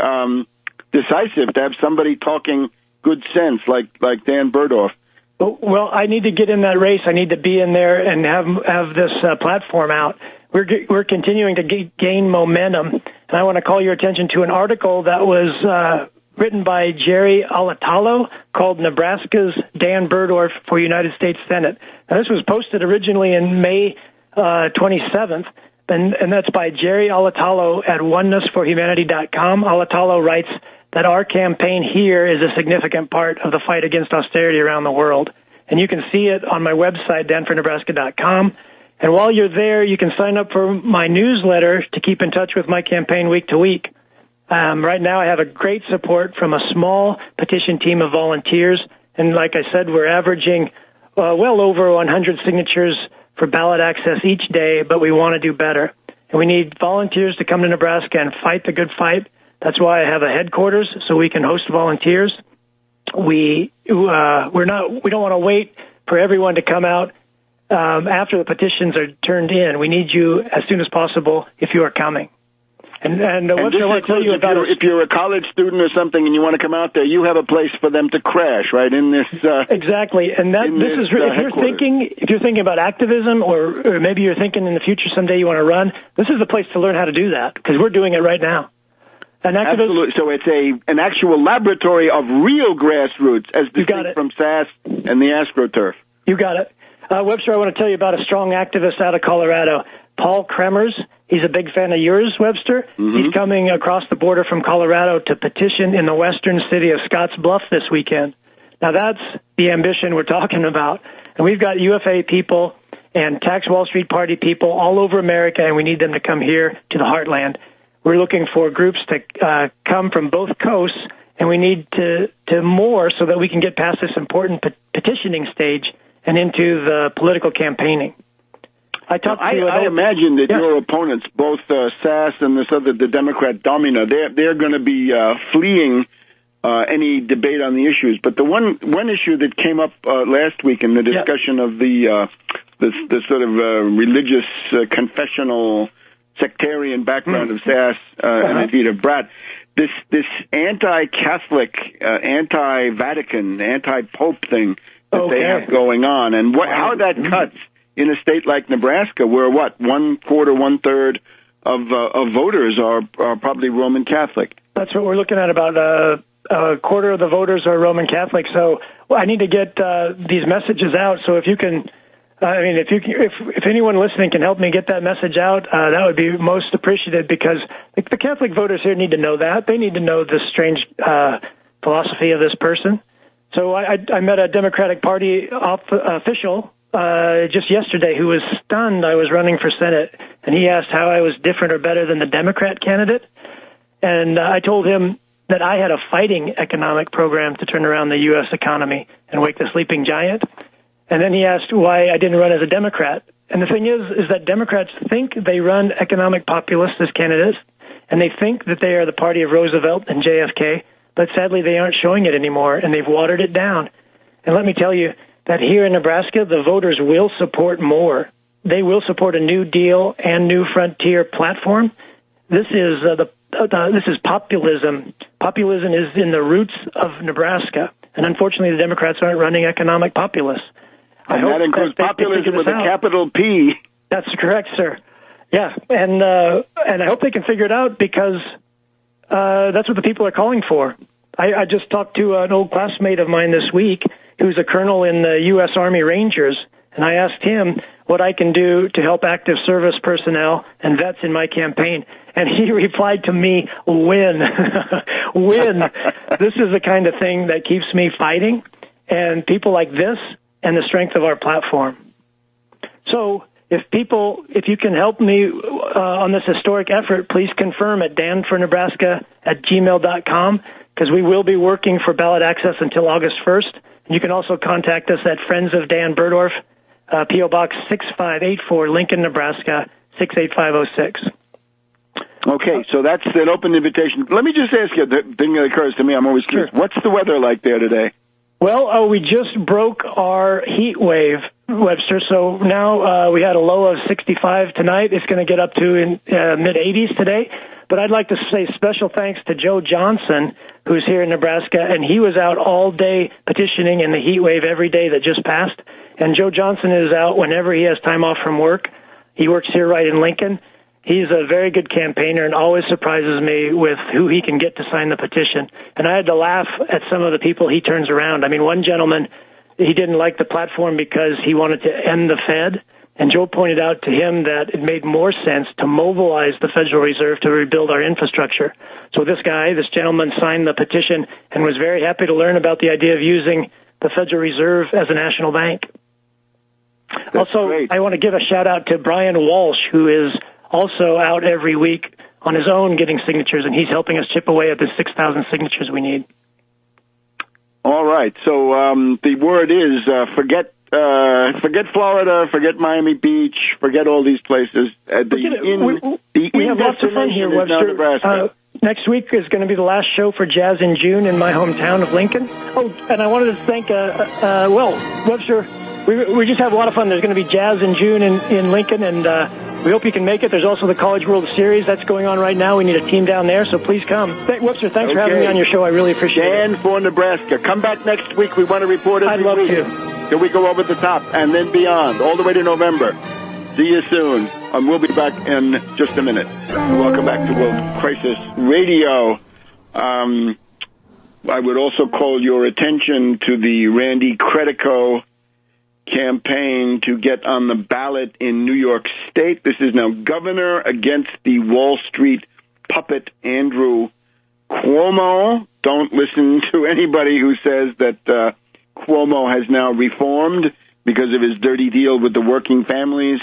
decisive to have somebody talking good sense like Dan Burdorf. Well, I need to get in that race. I need to be in there and have this platform out. We're continuing to gain momentum, and I want to call your attention to an article that was written by Jerry Alatalo called Nebraska's Dan Burdorf for United States Senate. Now, this was posted originally in May 27th, and that's by Jerry Alatalo at onenessforhumanity.com. Alatalo writes that our campaign here is a significant part of the fight against austerity around the world. And you can see it on my website, danfornebraska.com. And while you're there, you can sign up for my newsletter to keep in touch with my campaign week to week. Right now, I have a great support from a small petition team of volunteers. And like I said, we're averaging well over 100 signatures for ballot access each day, but we want to do better. And we need volunteers to come to Nebraska and fight the good fight. That's why I have a headquarters, so we can host volunteers. We don't want to wait for everyone to come out after the petitions are turned in. We need you as soon as possible if you are coming. And what I want to tell you about if you're a college student or something and you want to come out there, you have a place for them to crash, right? In this exactly. And if you're thinking about activism, or maybe you're thinking in the future someday you want to run, this is the place to learn how to do that because we're doing it right now. Absolutely. So it's an actual laboratory of real grassroots, as distinct from SAS and the AstroTurf. You got it. Webster, I want to tell you about a strong activist out of Colorado, Paul Kremers. He's a big fan of yours, Webster. Mm-hmm. He's coming across the border from Colorado to petition in the western city of Scottsbluff this weekend. Now, that's the ambition we're talking about. And we've got UFA people and Tax Wall Street Party people all over America, and we need them to come here to the heartland. We're looking for groups to come from both coasts, and we need to more so that we can get past this important petitioning stage and into the political campaigning. I imagine that your opponents, both SAS and the Democrat Domina, they're going to be fleeing any debate on the issues. But the one issue that came up last week in the discussion of the sort of religious confessional sectarian background of SAS and indeed of Bratt, this anti-Catholic, anti-Vatican, anti-Pope thing that they have going on, and how that cuts in a state like Nebraska, where 1/3 of voters are probably Roman Catholic. That's what we're looking at. About a quarter of the voters are Roman Catholic. So I need to get these messages out. So if you can, if anyone listening can help me get that message out, that would be most appreciated, because the Catholic voters here need to know that. They need to know this strange philosophy of this person. So I met a Democratic Party official just yesterday who was stunned I was running for Senate, and he asked how I was different or better than the Democrat candidate. And I told him that I had a fighting economic program to turn around the U.S. economy and wake the sleeping giant. And then he asked why I didn't run as a Democrat. And the thing is that Democrats think they run economic populists as candidates, and they think that they are the party of Roosevelt and JFK, but sadly they aren't showing it anymore, and they've watered it down. And let me tell you that here in Nebraska, the voters will support more. They will support a New Deal and New Frontier platform. This is this is populism. Populism is in the roots of Nebraska, and unfortunately, the Democrats aren't running economic populists. And that includes populism with a capital P. That's correct, sir. Yeah, and I hope they can figure it out, because that's what the people are calling for. I just talked to an old classmate of mine this week who's a colonel in the U.S. Army Rangers, and I asked him, what I can do to help active service personnel and vets in my campaign. And he replied to me, win. Win. This is the kind of thing that keeps me fighting, and people like this and the strength of our platform. So if you can help me on this historic effort, please confirm at danfornebraska@gmail.com, because we will be working for ballot access until August 1st. You can also contact us at Friends of Dan Burdorf, P.O. Box 6584, Lincoln, Nebraska, 68506. Okay, so that's an open invitation. Let me just ask you, the thing that occurs to me, I'm always curious, What's the weather like there today? Well, we just broke our heat wave, Webster, so now we had a low of 65 tonight. It's going to get up to in mid-80s today. But I'd like to say special thanks to Joe Johnson, who's here in Nebraska, and he was out all day petitioning in the heat wave every day that just passed. And Joe Johnson is out whenever he has time off from work. He works here right in Lincoln. He's a very good campaigner and always surprises me with who he can get to sign the petition. And I had to laugh at some of the people he turns around. I mean, one gentleman, he didn't like the platform because he wanted to end the Fed. And Joe pointed out to him that it made more sense to mobilize the Federal Reserve to rebuild our infrastructure. So this gentleman signed the petition and was very happy to learn about the idea of using the Federal Reserve as a national bank. That's also, great. I want to give a shout out to Brian Walsh, who is also out every week on his own getting signatures, and he's helping us chip away at the 6,000 signatures we need. All right. So the word is forget Florida, forget Miami Beach, forget all these places. We have lots of fun here, Webster. Next week is going to be the last show for Jazz in June in my hometown of Lincoln. Oh, and I wanted to thank, Webster, we just have a lot of fun. There's going to be Jazz in June in Lincoln, and we hope you can make it. There's also the College World Series that's going on right now. We need a team down there, so please come. Webster, thanks for having me on your show. I really appreciate it. Dan for Nebraska. Come back next week. We want to report every week. I'd love to. Till we go over the top and then beyond, all the way to November. See you soon. And we'll be back in just a minute. Welcome back to World Crisis Radio. I would also call your attention to the Randy Credico campaign to get on the ballot in New York State. This is now governor against the Wall Street puppet Andrew Cuomo. Don't listen to anybody who says that Cuomo has now reformed because of his dirty deal with the Working Families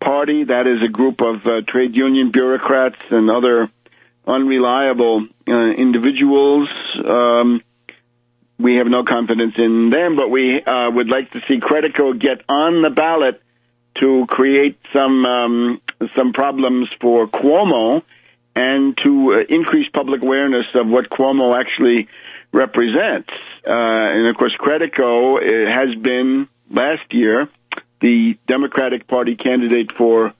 Party. That is a group of trade union bureaucrats and other unreliable individuals. We have no confidence in them, but we would like to see Credico get on the ballot to create some problems for Cuomo and to increase public awareness of what Cuomo actually represents. And, of course, Credico has been, last year, the Democratic Party candidate for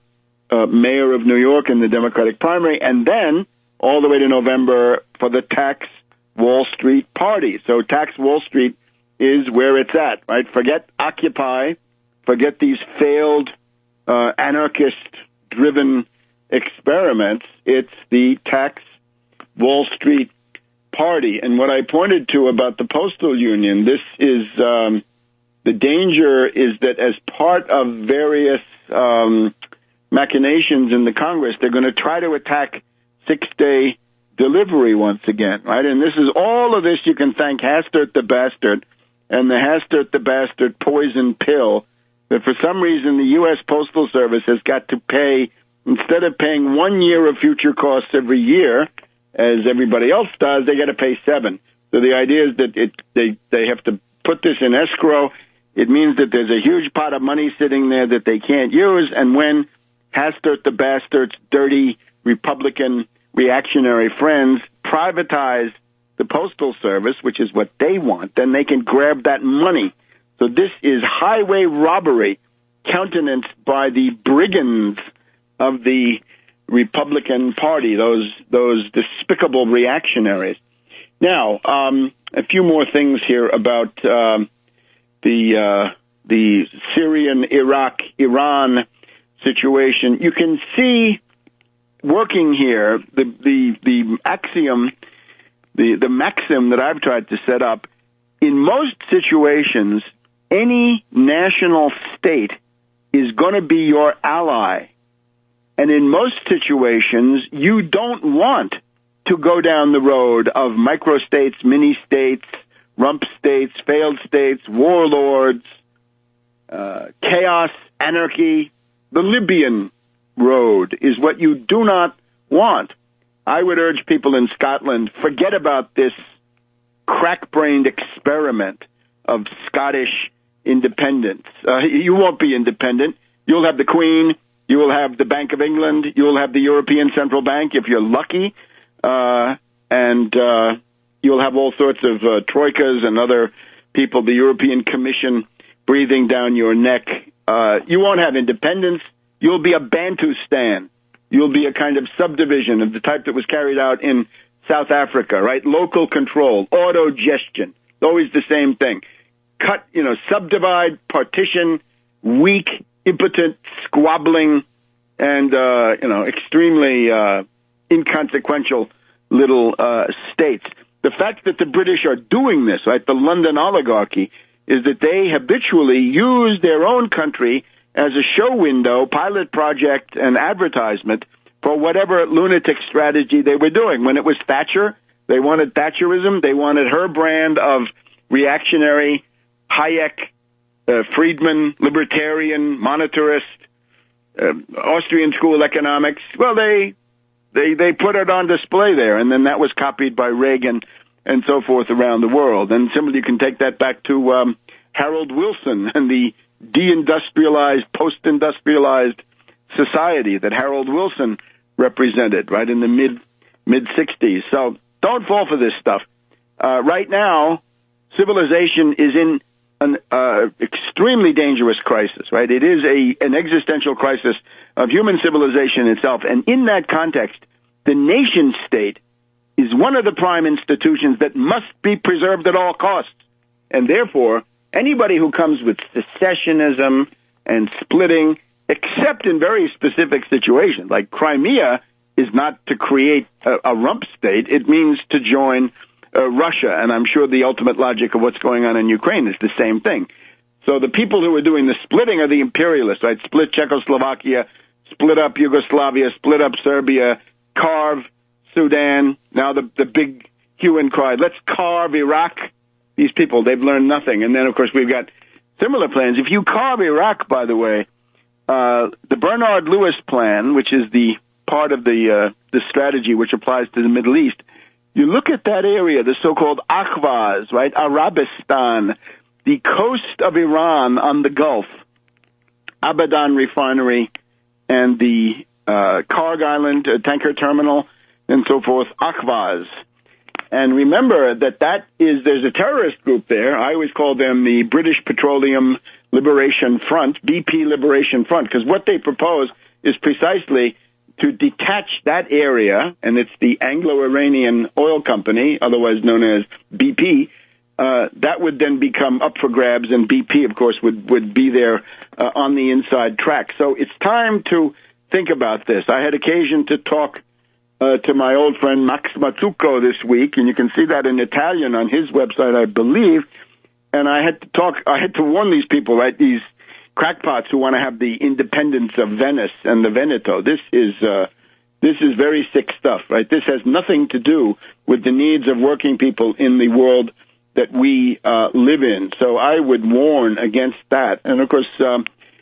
mayor of New York in the Democratic primary, and then all the way to November for the Tax Wall Street Party. So Tax Wall Street is where it's at, right? Forget Occupy, forget these failed anarchist-driven experiments. It's the Tax Wall Street Party. And what I pointed to about the postal union, this is the danger is that as part of various machinations in the Congress, they're going to try to attack six-day delivery once again, right? And this is all of this you can thank Hastert the Bastard and the Hastert the Bastard poison pill that for some reason the U.S. Postal Service has got to pay, instead of paying 1 year of future costs every year, as everybody else does, they got to pay 7. So the idea is that they have to put this in escrow. It means that there's a huge pot of money sitting there that they can't use, and when Hastert the Bastard's dirty Republican reactionary friends privatize the Postal Service, which is what they want, then they can grab that money. So this is highway robbery countenanced by the brigands of the Republican Party, those despicable reactionaries. Now, a few more things here about the Syrian, Iraq, Iran situation. You can see working here the axiom, the maxim that I've tried to set up. In most situations, any national state is going to be your ally. And in most situations, you don't want to go down the road of microstates, mini-states, rump states, failed states, warlords, chaos, anarchy. The Libyan road is what you do not want. I would urge people in Scotland, forget about this crack-brained experiment of Scottish independence. You won't be independent. You'll have the Queen. You will have the Bank of England. You will have the European Central Bank if you're lucky. And you'll have all sorts of troikas and other people, the European Commission, breathing down your neck. You won't have independence. You'll be a Bantustan. You'll be a kind of subdivision of the type that was carried out in South Africa, right? Local control, autogestion, always the same thing. Cut, subdivide, partition, weak, impotent, squabbling, and, extremely inconsequential little states. The fact that the British are doing this, right, the London oligarchy, is that they habitually use their own country as a show window, pilot project, and advertisement for whatever lunatic strategy they were doing. When it was Thatcher, they wanted Thatcherism. They wanted her brand of reactionary, Hayek, Friedman, libertarian, monetarist, Austrian school economics. Well, they put it on display there, and then that was copied by Reagan and so forth around the world. And similarly, you can take that back to Harold Wilson and the deindustrialized, post-industrialized society that Harold Wilson represented, right, in the mid-60s. So don't fall for this stuff. Right now, civilization is in an extremely dangerous crisis, right? It is an existential crisis of human civilization itself. And in that context, the nation state is one of the prime institutions that must be preserved at all costs. And therefore, anybody who comes with secessionism and splitting, except in very specific situations, like Crimea is not to create a rump state. It means to join Russia. And I'm sure the ultimate logic of what's going on in Ukraine is the same thing. So the people who are doing the splitting are the imperialists, right? Split Czechoslovakia, split up Yugoslavia, split up Serbia, carve Sudan. Now the big hue and cry, let's carve Iraq. These people, they've learned nothing. And then, of course, we've got similar plans. If you carve Iraq, by the way, the Bernard Lewis plan, which is the part of the strategy which applies to the Middle East, you look at that area, the so-called Ahvaz, right, Arabistan, the coast of Iran on the Gulf, Abadan refinery, and the Karg Island tanker terminal, and so forth, Ahvaz. And remember that there's a terrorist group there. I always call them the British Petroleum Liberation Front, BP Liberation Front, because what they propose is precisely to detach that area, and it's the Anglo-Iranian Oil Company, otherwise known as BP, that would then become up for grabs, and BP, of course, would be there on the inside track. So it's time to think about this. I had occasion to talk to my old friend Max Mazzucco this week, and you can see that in Italian on his website, I believe. And I had to warn these people, right? These crackpots who want to have the independence of Venice and the Veneto. This is very sick stuff, right? This has nothing to do with the needs of working people in the world that we live in. So I would warn against that. And of course,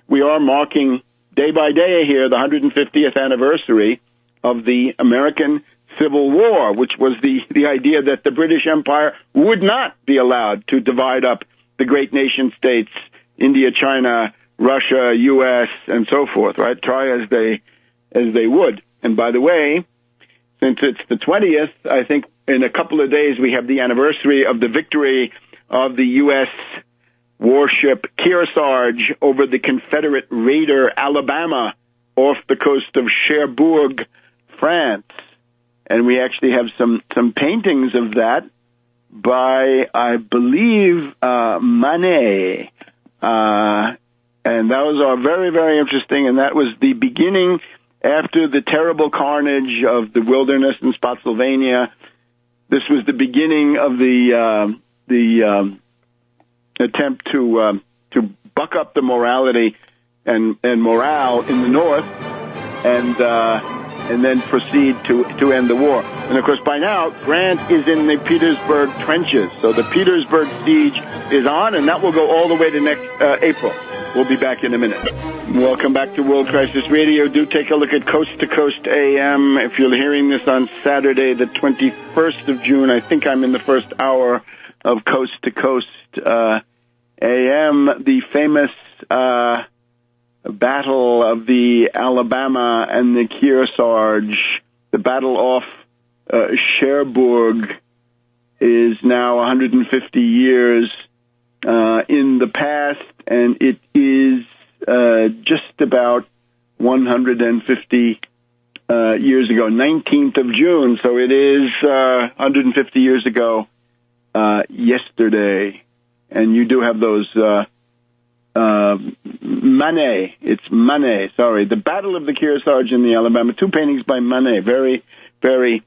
we are marking day by day here the 150th anniversary of the American Civil War, which was the idea that the British Empire would not be allowed to divide up the great nation states, India, China, Russia, U.S., and so forth, right? Try as they would. And by the way, since it's the 20th, I think in a couple of days we have the anniversary of the victory of the U.S. warship Kearsarge over the Confederate raider Alabama off the coast of Cherbourg, France. And we actually have some paintings of that by, I believe, Manet. And those are very, very interesting. And that was the beginning, after the terrible carnage of the wilderness in Spotsylvania. This was the beginning of the attempt to buck up the morality and morale in the north, and then proceed to end the war. And of course, by now, Grant is in the Petersburg trenches. So the Petersburg siege is on, and that will go all the way to next April. We'll be back in a minute. Welcome back to World Crisis Radio. Do take a look at Coast to Coast AM. If you're hearing this on Saturday, the 21st of June, I think I'm in the first hour of Coast to Coast AM. The famous Battle of the Alabama and the Kearsarge, the battle off Cherbourg, is now 150 years in the past, and it is just about 150 years ago, 19th of June, so it is 150 years ago yesterday. And you do have those Manet. It's Manet, sorry. The Battle of the Kearsarge in the Alabama. 2 paintings by Manet. Very, very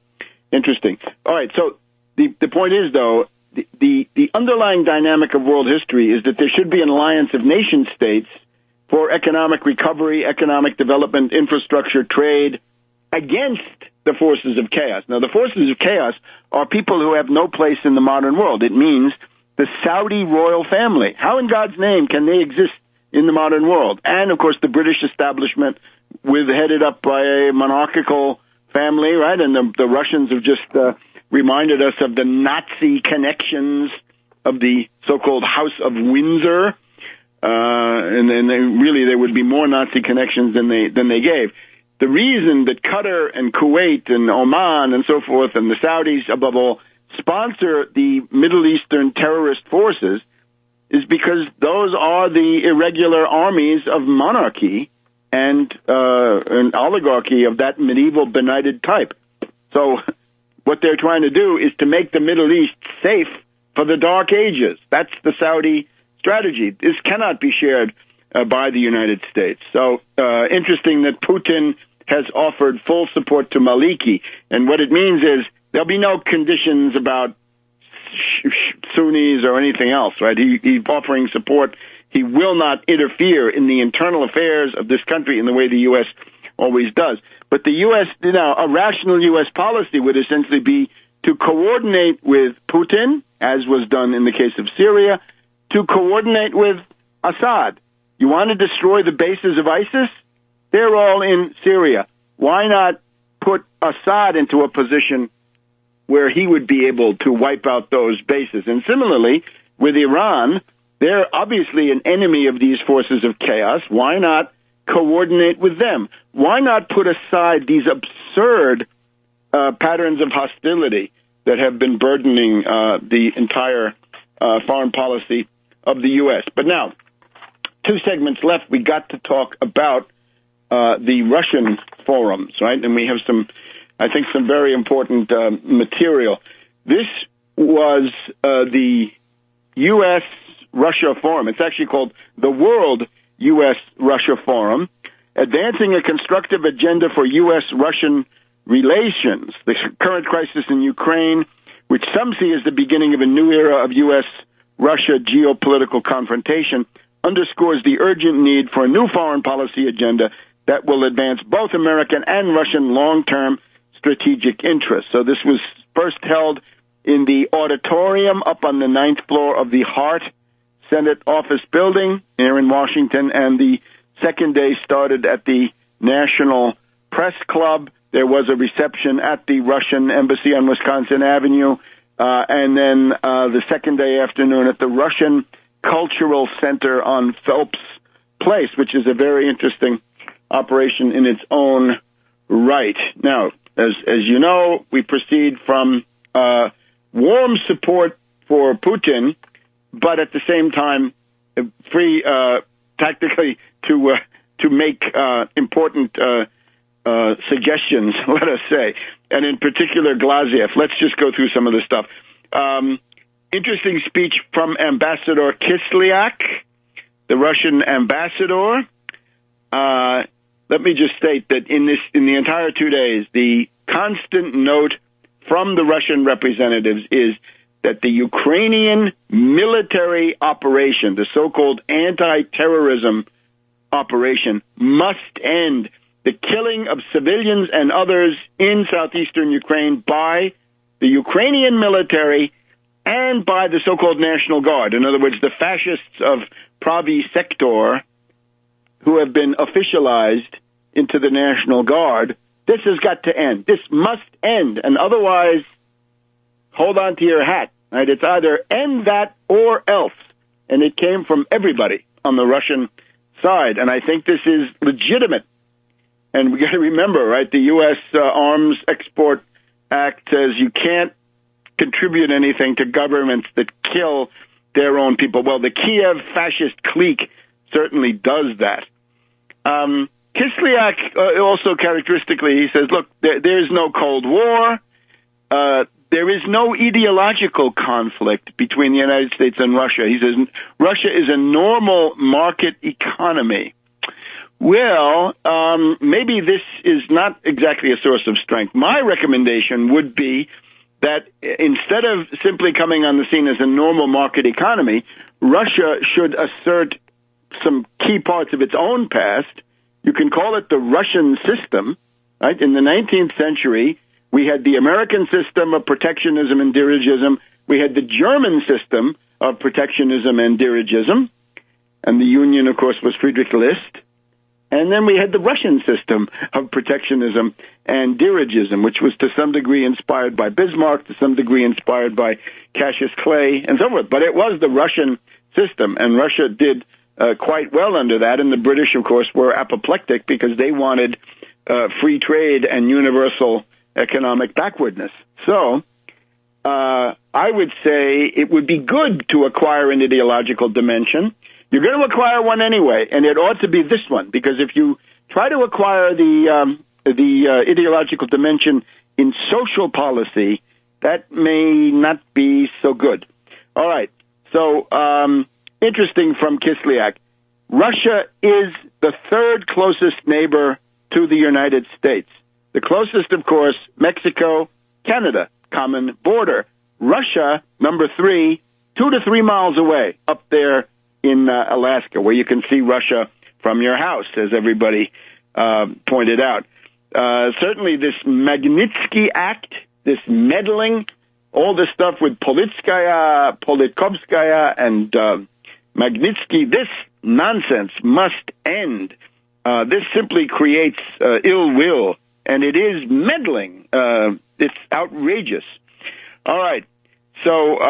interesting. All right, so the point is, though, the underlying dynamic of world history is that there should be an alliance of nation-states for economic recovery, economic development, infrastructure, trade, against the forces of chaos. Now, the forces of chaos are people who have no place in the modern world. It means the Saudi royal family. How in God's name can they exist in the modern world? And, of course, the British establishment, headed up by a monarchical family, right? And the Russians have just reminded us of the Nazi connections of the so-called House of Windsor. And there would be more Nazi connections than they gave. The reason that Qatar and Kuwait and Oman and so forth and the Saudis, above all, sponsor the Middle Eastern terrorist forces is because those are the irregular armies of monarchy and an oligarchy of that medieval benighted type. So what they're trying to do is to make the Middle East safe for the Dark Ages. That's the Saudi strategy. This cannot be shared by the United States. So interesting that Putin has offered full support to Maliki. And what it means is there'll be no conditions about Sunnis or anything else, right? He's offering support. He will not interfere in the internal affairs of this country in the way the U.S. always does. But the U.S., a rational U.S. policy would essentially be to coordinate with Putin, as was done in the case of Syria, to coordinate with Assad. You want to destroy the bases of ISIS? They're all in Syria. Why not put Assad into a position where he would be able to wipe out those bases? And similarly, with Iran, they're obviously an enemy of these forces of chaos. Why not coordinate with them? Why not put aside these absurd patterns of hostility that have been burdening the entire foreign policy of the U.S.? But now, 2 segments left. We got to talk about the Russian forums, right? And we have some very important material. This was the U.S.-Russia Forum. It's actually called the World U.S.-Russia Forum, advancing a constructive agenda for U.S.-Russian relations. The current crisis in Ukraine, which some see as the beginning of a new era of U.S.-Russia geopolitical confrontation, underscores the urgent need for a new foreign policy agenda that will advance both American and Russian long-term strategic interests. So this was first held in the auditorium up on the 9th floor of the Hart Senate Office Building here in Washington, and the second day started at the National Press Club. There was a reception at the Russian Embassy on Wisconsin Avenue, and then the second day afternoon at the Russian Cultural Center on Phelps Place, which is a very interesting operation in its own right. Now, as you know, we proceed from warm support for Putin, but at the same time, free tactically to make important suggestions, let us say, and in particular Glaziev. Let's just go through some of the stuff. Interesting speech from Ambassador Kislyak, the Russian ambassador. Let me just state that in the entire 2 days, the constant note from the Russian representatives is that the Ukrainian military operation, the so-called anti-terrorism operation must end. The killing of civilians and others in southeastern Ukraine by the Ukrainian military and by the so-called National Guard. In other words, the fascists of Pravi Sector who have been officialized into the National Guard. This has got to end. This must end. And otherwise, hold on to your hat. Right? It's either end that or else. And it came from everybody on the Russian side. And I think this is legitimate. And we got to remember, right, the U.S. Arms Export Act says you can't contribute anything to governments that kill their own people. Well, the Kiev fascist clique certainly does that. Kislyak also characteristically, he says, look, there's no Cold War. There is no ideological conflict between the United States and Russia. He says Russia is a normal market economy. Well, maybe this is not exactly a source of strength. My recommendation would be that instead of simply coming on the scene as a normal market economy, Russia should assert some key parts of its own past. You can call it the Russian system, right? In the 19th century, we had the American system of protectionism and dirigism. We had the German system of protectionism and dirigism. And the Union, of course, was Friedrich List. And then we had the Russian system of protectionism and dirigism, which was to some degree inspired by Bismarck, to some degree inspired by Cassius Clay, and so forth. But it was the Russian system, and Russia did quite well under that. And the British, of course, were apoplectic because they wanted free trade and universal economic backwardness. So I would say it would be good to acquire an ideological dimension. You're going to acquire one anyway, and it ought to be this one, because if you try to acquire the ideological dimension in social policy, that may not be so good. All right. So, interesting from Kislyak. Russia is the third closest neighbor to the United States. The closest, of course, Mexico, Canada, common border. Russia, number 3, 2 to 3 miles away, up there in Alaska, where you can see Russia from your house, as everybody pointed out. Certainly this Magnitsky Act, this meddling, all this stuff with Politkovskaya, and Magnitsky, this nonsense must end. This simply creates ill will, and it is meddling. It's outrageous. All right. So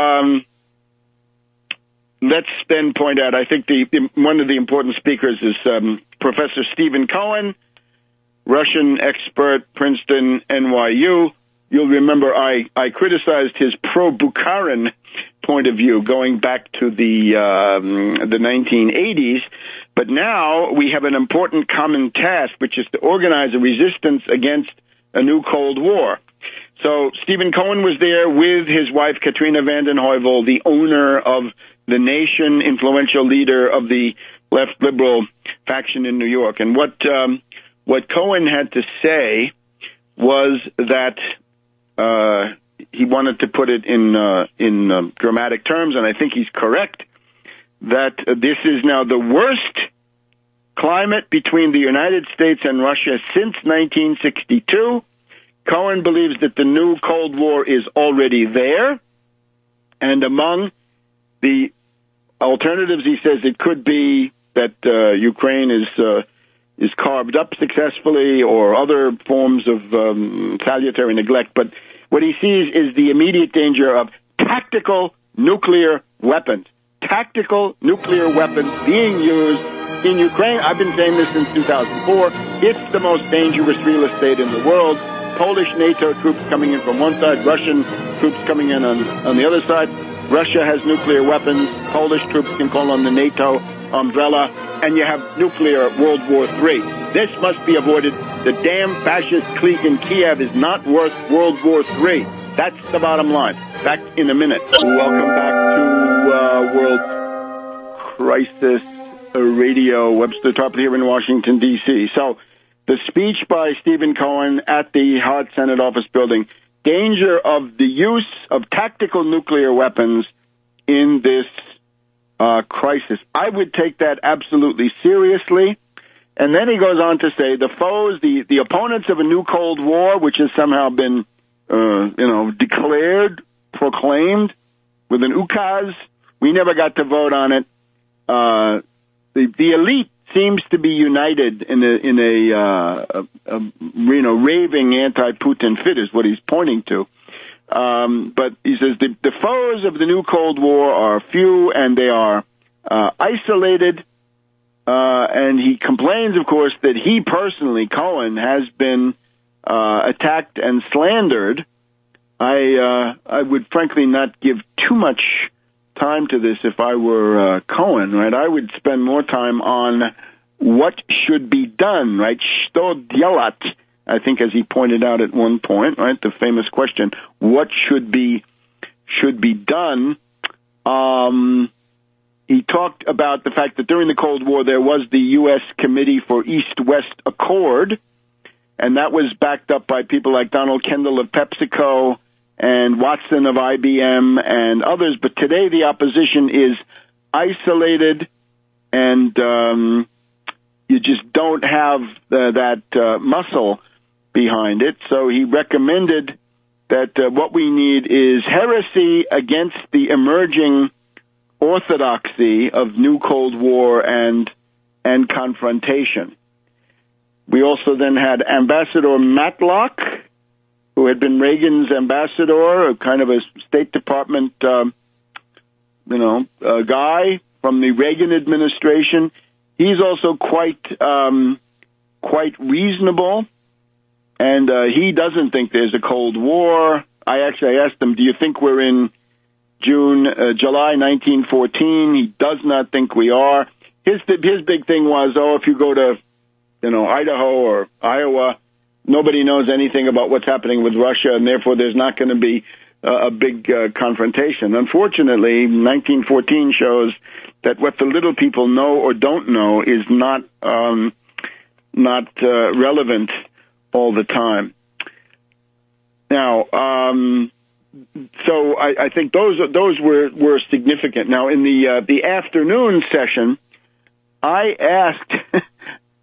let's then point out, I think one of the important speakers is Professor Stephen Cohen, Russian expert, Princeton, NYU. You'll remember I criticized his pro-Bukharin point of view going back to the 1980s, but now we have an important common task, which is to organize a resistance against a new Cold War. So Stephen Cohen was there with his wife, Katrina vanden Heuvel, the owner of The Nation, influential leader of the left liberal faction in New York. And what Cohen had to say was that he wanted to put it in dramatic terms, and I think he's correct, that this is now the worst climate between the United States and Russia since 1962. Cohen believes that the new Cold War is already there, and among the alternatives, he says it could be that Ukraine is carved up successfully, or other forms of salutary neglect. But what he sees is the immediate danger of tactical nuclear weapons. Tactical nuclear weapons being used in Ukraine. I've been saying this since 2004. It's the most dangerous real estate in the world. Polish NATO troops coming in from one side, Russian troops coming in on the other side. Russia has nuclear weapons. Polish troops can call on the NATO umbrella, and you have nuclear World War III. This must be avoided. The damn fascist clique in Kiev is not worth World War III. That's the bottom line. Back in a minute. Welcome back to World Crisis Radio. Webster Tarpley here in Washington, D.C. So the speech by Stephen Cohen at the Hart Senate Office Building, danger of the use of tactical nuclear weapons in this crisis. I would take that absolutely seriously. And then he goes on to say the foes, the opponents of a new Cold War, which has somehow been, declared, proclaimed with an ukaz. We never got to vote on it. The elite seems to be united in a raving anti-Putin fit is what he's pointing to. But he says the foes of the new Cold War are few and they are isolated. And he complains, of course, that he personally, Cohen, has been attacked and slandered. I would frankly not give too much time to this if I were Cohen, right? I would spend more time on what should be done, right? Что делать, I think, as he pointed out at one point, right? The famous question, what should be done? He talked about the fact that during the Cold War there was the U.S. Committee for East-West Accord, and that was backed up by people like Donald Kendall of PepsiCo and Watson of IBM and others. But today the opposition is isolated, and you just don't have that muscle behind it. So he recommended that what we need is heresy against the emerging orthodoxy of new Cold War and confrontation. We also then had Ambassador Matlock, who had been Reagan's ambassador, a kind of a State Department, guy from the Reagan administration. He's also quite reasonable, and he doesn't think there's a Cold War. I asked him, do you think we're in July 1914? He does not think we are. His big thing was, if you go to, Idaho or Iowa, nobody knows anything about what's happening with Russia, and therefore there's not going to be a big confrontation. Unfortunately, 1914 shows that what the little people know or don't know is not relevant all the time. Now, so I think those were significant. Now, in the afternoon session, I asked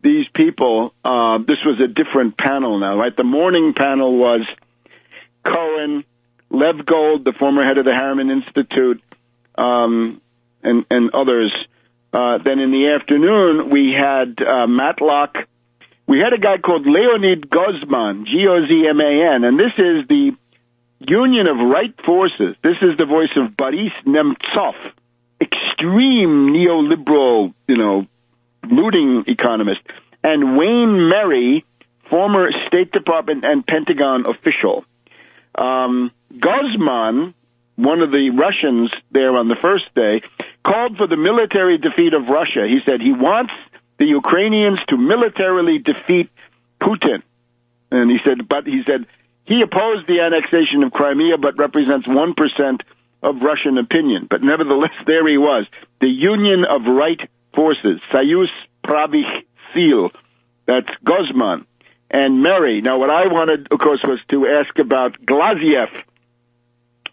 these people. This was a different panel now, right? The morning panel was Cohen, Lev Gold, the former head of the Harriman Institute, and others. Then in the afternoon, we had Matlock. We had a guy called Leonid Gozman, Gozman, and this is the Union of Right Forces. This is the voice of Boris Nemtsov, extreme neoliberal, looting economist, and Wayne Merry, former State Department and Pentagon official. Gozman, one of the Russians there on the first day, called for the military defeat of Russia. He said he wants the Ukrainians to militarily defeat Putin. And he said he opposed the annexation of Crimea, but represents 1% of Russian opinion. But nevertheless, there he was, the Union of Right Forces, Soyuz Pravich Sil. That's Gozman and Mary. Now, what I wanted, of course, was to ask about Glaziev.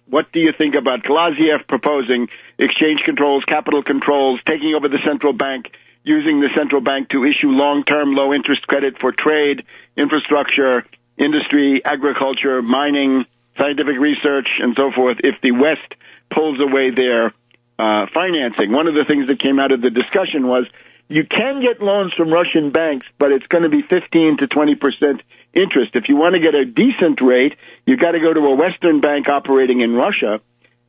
What do you think about Glaziev proposing exchange controls, capital controls, taking over the central bank, using the central bank to issue long-term low-interest credit for trade, infrastructure, industry, agriculture, mining, scientific research, and so forth, if the West pulls away their financing? One of the things that came out of the discussion was you can get loans from Russian banks, but it's going to be 15 to 20% interest. If you want to get a decent rate, you've got to go to a Western bank operating in Russia,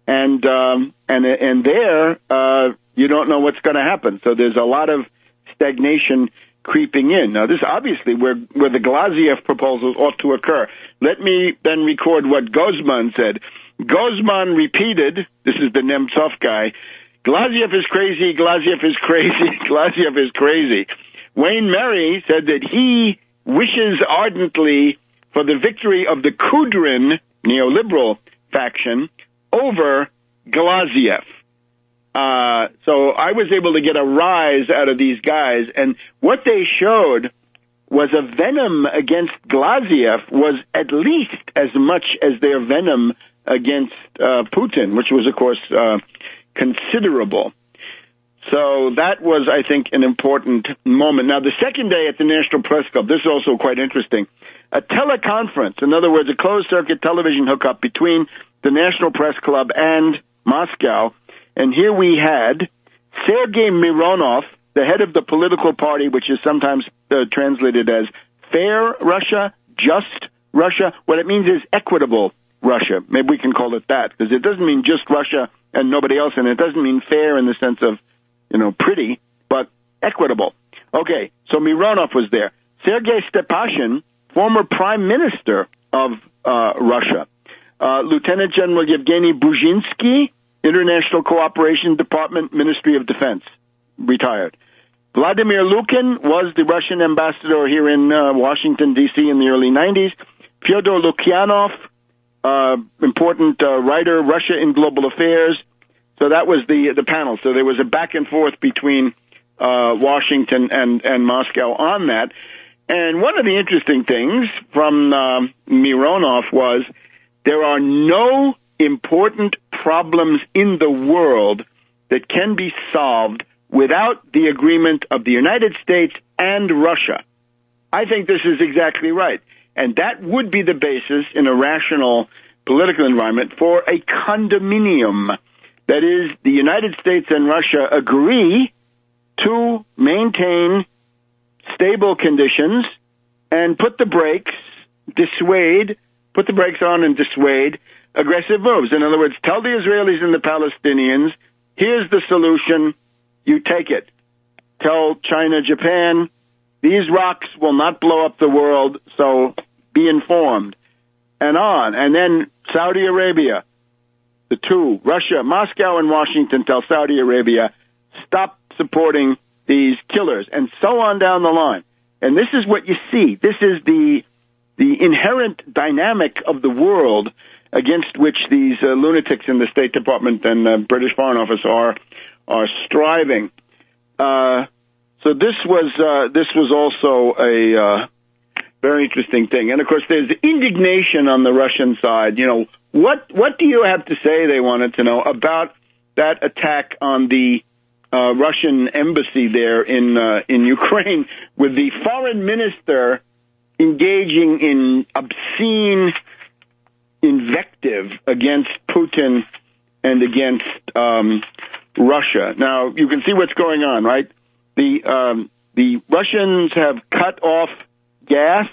and there you don't know what's going to happen. So there's a lot of stagnation creeping in. Now, this obviously where the Glaziev proposals ought to occur. Let me then record what Gozman said. Gozman repeated, this is the Nemtsov guy, Glaziev is crazy, Glaziev is crazy, Glaziev is crazy. Wayne Merry said that he wishes ardently for the victory of the Kudrin neoliberal faction over Glaziev. So I was able to get a rise out of these guys, and what they showed was a venom against Glaziev was at least as much as their venom against Putin, which was, of course, considerable. So that was, I think, an important moment. Now, the second day at the National Press Club, this is also quite interesting. A teleconference, in other words, a closed-circuit television hookup between the National Press Club and Moscow. And here we had Sergei Mironov, the head of the political party, which is sometimes translated as Fair Russia, Just Russia. What it means is equitable Russia. Maybe we can call it that, because it doesn't mean just Russia and nobody else, and it doesn't mean fair in the sense of, pretty, but equitable. Okay, so Mironov was there. Sergei Stepashin, former prime minister of Russia. Lieutenant General Yevgeny Brzezinski, International Cooperation Department, Ministry of Defense, retired. Vladimir Lukin was the Russian ambassador here in Washington, D.C. in the early 90s. Fyodor Lukyanov, important writer, Russia in Global Affairs. So that was the panel. So there was a back and forth between Washington and Moscow on that. And one of the interesting things from Mironov was there are no important problems in the world that can be solved without the agreement of the United States and Russia. I think this is exactly right. And that would be the basis in a rational political environment for a condominium. That is, the United States and Russia agree to maintain stable conditions and put the brakes on and dissuade aggressive moves. In other words, tell the Israelis and the Palestinians, here's the solution, you take it. Tell China, Japan, these rocks will not blow up the world, so be informed. And on. And then Saudi Arabia, the two, Russia, Moscow and Washington, tell Saudi Arabia, stop supporting these killers, and so on down the line. And this is what you see. This is the inherent dynamic of the world against which these lunatics in the State Department and British Foreign Office are striving. So this was also a very interesting thing. And of course, there's indignation on the Russian side. What do you have to say, they wanted to know, about that attack on the Russian embassy there in Ukraine, with the foreign minister engaging in obscene invective against Putin and against Russia. Now, you can see what's going on, right? The Russians have cut off gas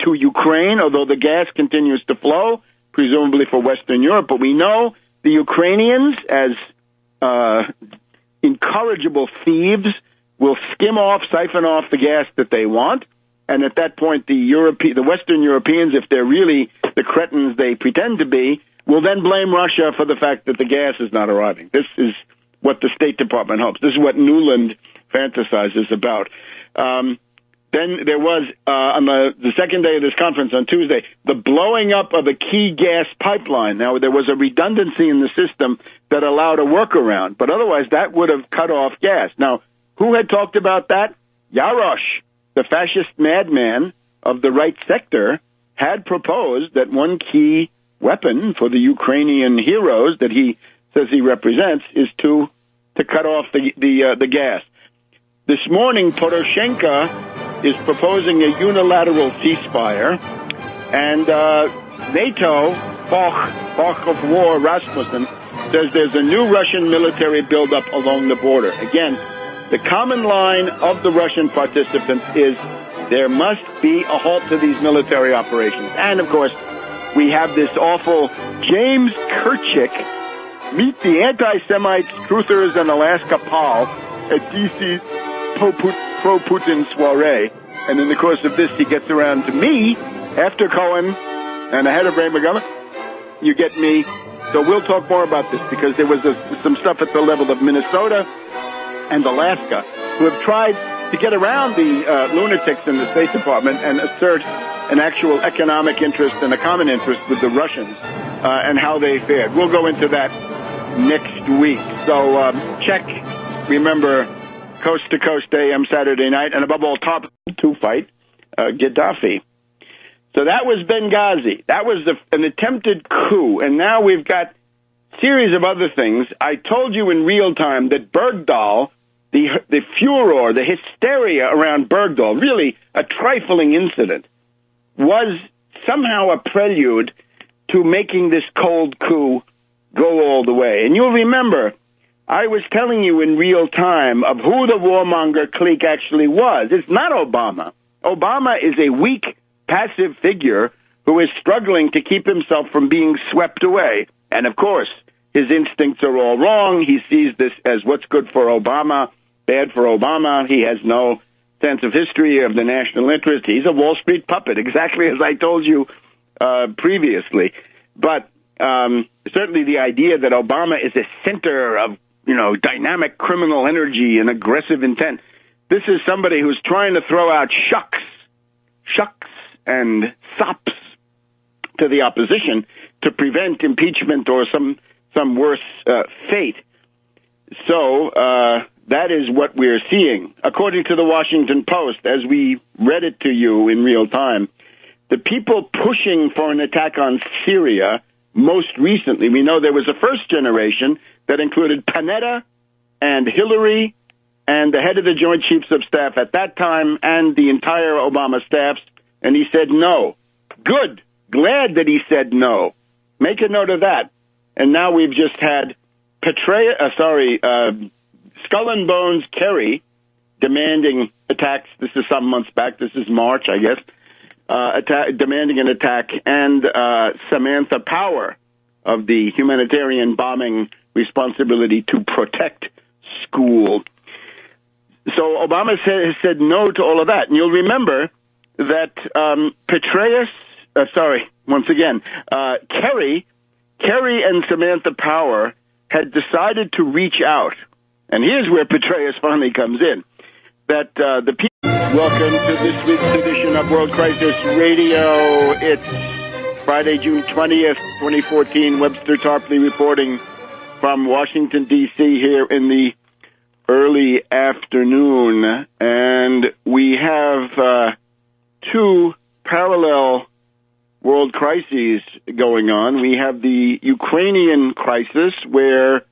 to Ukraine, although the gas continues to flow, presumably for Western Europe. But we know the Ukrainians, as incorrigible thieves, will siphon off the gas that they want. And at that point, the Western Europeans, if they're really the cretins they pretend to be, will then blame Russia for the fact that the gas is not arriving. This is what the State Department hopes. This is what Nuland fantasizes about. Then there was, on the second day of this conference on Tuesday, the blowing up of a key gas pipeline. Now, there was a redundancy in the system that allowed a workaround, but otherwise that would have cut off gas. Now, who had talked about that? Yarosh, the fascist madman of the right sector, had proposed that one key weapon for the Ukrainian heroes that he says he represents is to cut off the gas. This morning, Poroshenko is proposing a unilateral ceasefire, and NATO, Bach of War Rasmussen, says there's a new Russian military buildup along the border. Again, the common line of the Russian participants is there must be a halt to these military operations. And, of course, we have this awful James Kirchick, meet the anti-Semites, truthers, and Alaska Pal at D.C.'s pro-Putin soiree. And in the course of this, he gets around to me after Cohen and ahead of Ray McGovern. You get me. So we'll talk more about this, because there was some stuff at the level of Minnesota and Alaska who have tried to get around the lunatics in the State Department and assert an actual economic interest and a common interest with the Russians and how they fared. We'll go into that next week. So check, remember, Coast to Coast AM Saturday night, and above all, top to fight Gaddafi. So that was Benghazi. That was an attempted coup, and now we've got series of other things. I told you in real time that Bergdahl, the furor, the hysteria around Bergdahl, really a trifling incident, was somehow a prelude to making this cold coup go all the way. And you'll remember, I was telling you in real time of who the warmonger clique actually was. It's not Obama. Obama is a weak, passive figure who is struggling to keep himself from being swept away. And of course, his instincts are all wrong. He sees this as what's good for Obama, bad for Obama. He has no sense of history of the national interest. He's a Wall Street puppet, exactly as I told you previously. But certainly the idea that Obama is a center of, dynamic criminal energy and aggressive intent. This is somebody who's trying to throw out shucks and sops to the opposition to prevent impeachment or some worse fate. So that is what we're seeing. According to the Washington Post, as we read it to you in real time, the people pushing for an attack on Syria most recently, we know there was a first generation that included Panetta and Hillary and the head of the Joint Chiefs of Staff at that time and the entire Obama staffs, and he said no. Good. Glad that he said no. Make a note of that. And now we've just had Skull and Bones Kerry demanding attacks. This is some months back. This is March, I guess. Demanding an attack, and Samantha Power of the humanitarian bombing responsibility to protect school. So Obama has said no to all of that. And you'll remember that Kerry and Samantha Power had decided to reach out. And here's where Petraeus finally comes in. That the people... Welcome to this week's edition of World Crisis Radio. It's Friday, June 20th, 2014. Webster Tarpley reporting from Washington, D.C. here in the early afternoon. And we have two parallel world crises going on. We have the Ukrainian crisis, where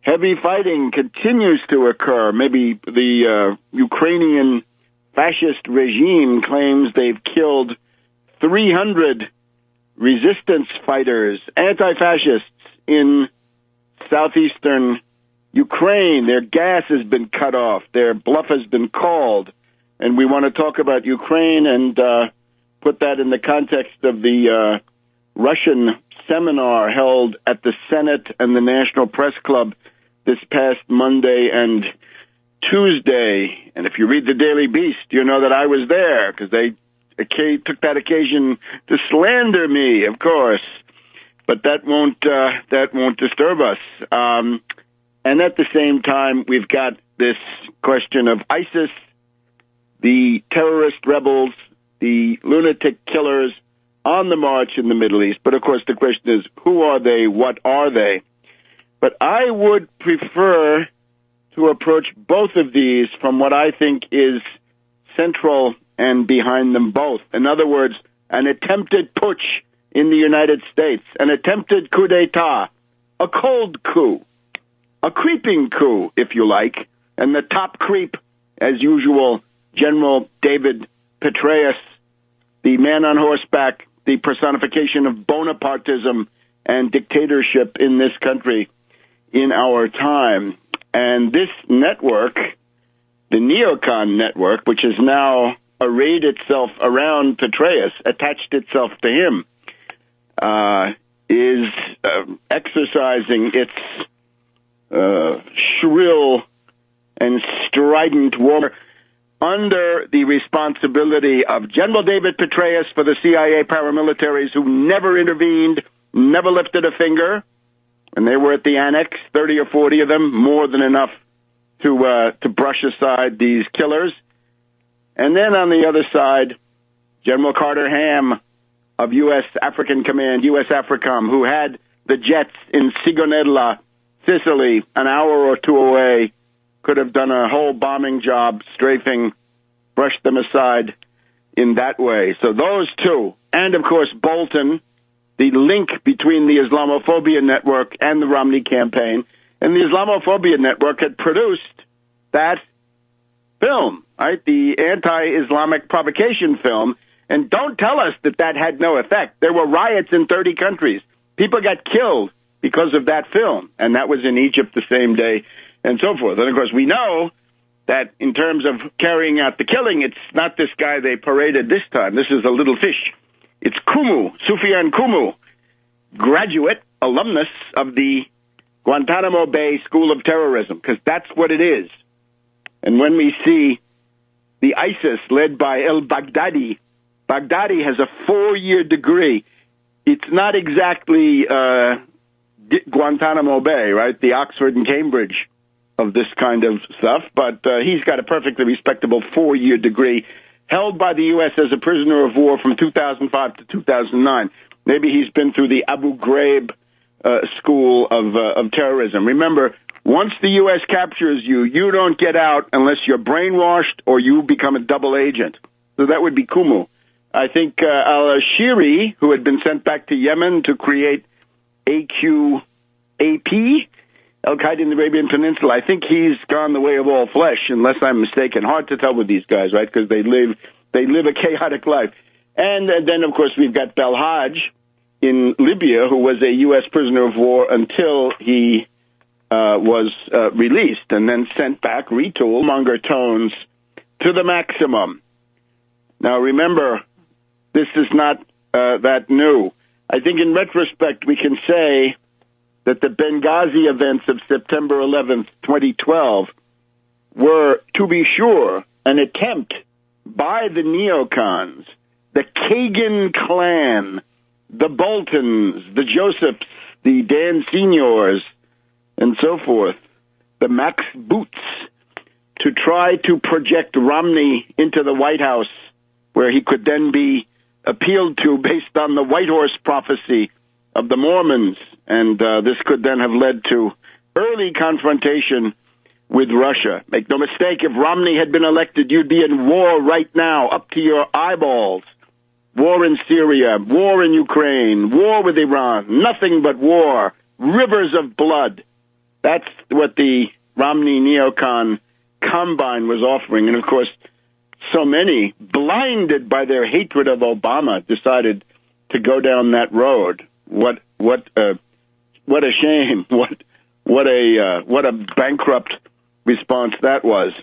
heavy fighting continues to occur. Maybe the Ukrainian fascist regime claims they've killed 300 resistance fighters, anti-fascists in southeastern Ukraine. Their gas has been cut off. Their bluff has been called. And we want to talk about Ukraine and put that in the context of the Russian seminar held at the Senate and the National Press Club this past Monday and Tuesday. And if you read the Daily Beast, you know that I was there, because they took that occasion to slander me, of course. But that won't disturb us. And at the same time, we've got this question of ISIS, the terrorist rebels, the lunatic killers on the march in the Middle East. But of course, the question is, who are they? What are they? But I would prefer to approach both of these from what I think is central and behind them both. In other words, an attempted putsch in the United States, an attempted coup d'etat, a cold coup, a creeping coup, if you like, and the top creep, as usual, General David Petraeus, the man on horseback, the personification of Bonapartism and dictatorship in this country in our time. And this network, the neocon network, which has now arrayed itself around Petraeus, attached itself to him, is exercising its shrill and strident war under the responsibility of General David Petraeus for the CIA paramilitaries who never intervened, never lifted a finger. And they were at the annex, 30 or 40 of them, more than enough to brush aside these killers. And then on the other side, General Carter Ham of U.S. African Command, U.S. AFRICOM, who had the jets in Sigonella, Sicily, an hour or two away, could have done a whole bombing job, strafing, brushed them aside in that way. So those two, and of course Bolton, the link between the Islamophobia Network and the Romney campaign. And the Islamophobia Network had produced that film, right? The anti-Islamic provocation film. And don't tell us that that had no effect. There were riots in 30 countries. People got killed because of that film. And that was in Egypt the same day and so forth. And, of course, we know that in terms of carrying out the killing, it's not this guy they paraded this time. This is a little fish. It's Kumu, Sufyan Kumu, graduate, alumnus of the Guantanamo Bay School of Terrorism, because that's what it is. And when we see the ISIS led by al-Baghdadi, Baghdadi has a 4-year degree. It's not exactly Guantanamo Bay, right? The Oxford and Cambridge of this kind of stuff, but he's got a perfectly respectable 4-year degree held by the U.S. as a prisoner of war from 2005 to 2009. Maybe he's been through the Abu Ghraib school of terrorism. Remember, once the U.S. captures you, you don't get out unless you're brainwashed or you become a double agent. So that would be Kumu. I think al-Shiri, who had been sent back to Yemen to create AQAP, Al-Qaeda in the Arabian Peninsula, I think he's gone the way of all flesh, unless I'm mistaken. Hard to tell with these guys, right? Because they live a chaotic life. And then, of course, we've got Belhaj in Libya, who was a U.S. prisoner of war until he was released and then sent back, retooled, monger tones to the maximum. Now, remember, this is not that new. I think in retrospect, we can say that the Benghazi events of September 11th, 2012, were, to be sure, an attempt by the neocons, the Kagan clan, the Boltons, the Josephs, the Dan Seniors, and so forth, the Max Boots, to try to project Romney into the White House, where he could then be appealed to based on the White Horse prophecy of the Mormons, and this could then have led to early confrontation with Russia. Make no mistake, if Romney had been elected, you'd be in war right now, up to your eyeballs. War in Syria, war in Ukraine, war with Iran, nothing but war, rivers of blood. That's what the Romney neocon combine was offering. And, of course, so many, blinded by their hatred of Obama, decided to go down that road. What a shame! What a bankrupt response that was.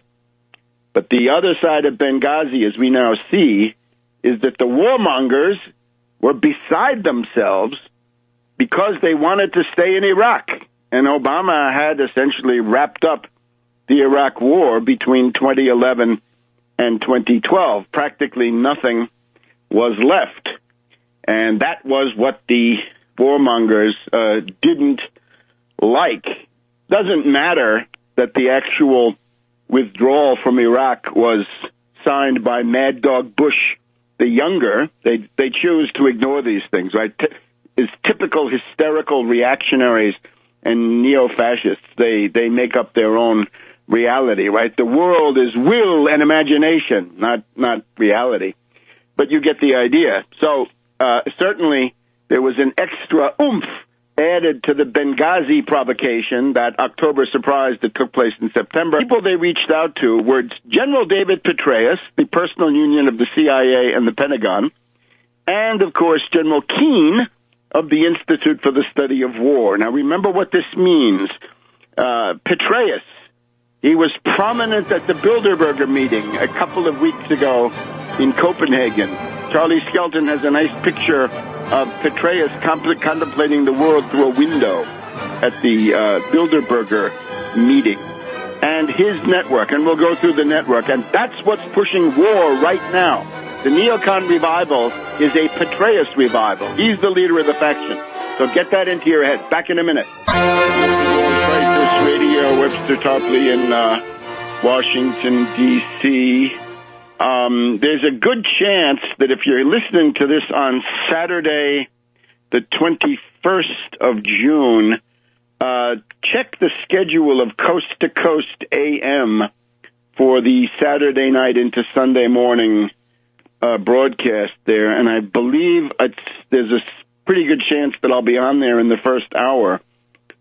But the other side of Benghazi, as we now see, is that the warmongers were beside themselves because they wanted to stay in Iraq, and Obama had essentially wrapped up the Iraq war between 2011 and 2012. Practically nothing was left. And that was what the warmongers didn't like. Doesn't matter that the actual withdrawal from Iraq was signed by Mad Dog Bush the Younger. They choose to ignore these things, right? It's typical hysterical reactionaries and neo-fascists. They make up their own reality, right? The world is will and imagination, not reality. But you get the idea. So certainly there was an extra oomph added to the Benghazi provocation, that October surprise that took place in September. People they reached out to were General David Petraeus, the personal union of the CIA and the Pentagon, and, of course, General Keane of the Institute for the Study of War. Now, remember what this means. Petraeus, he was prominent at the Bilderberger meeting a couple of weeks ago in Copenhagen. Charlie Skelton has a nice picture of Petraeus contemplating the world through a window at the Bilderberger meeting. And his network, and we'll go through the network, and that's what's pushing war right now. The neocon revival is a Petraeus revival. He's the leader of the faction. So get that into your head. Back in a minute. Crisis Radio, Webster Tarpley in Washington, D.C. There's a good chance that if you're listening to this on Saturday, the 21st of June, check the schedule of Coast to Coast AM for the Saturday night into Sunday morning broadcast there. And I believe there's a pretty good chance that I'll be on there in the first hour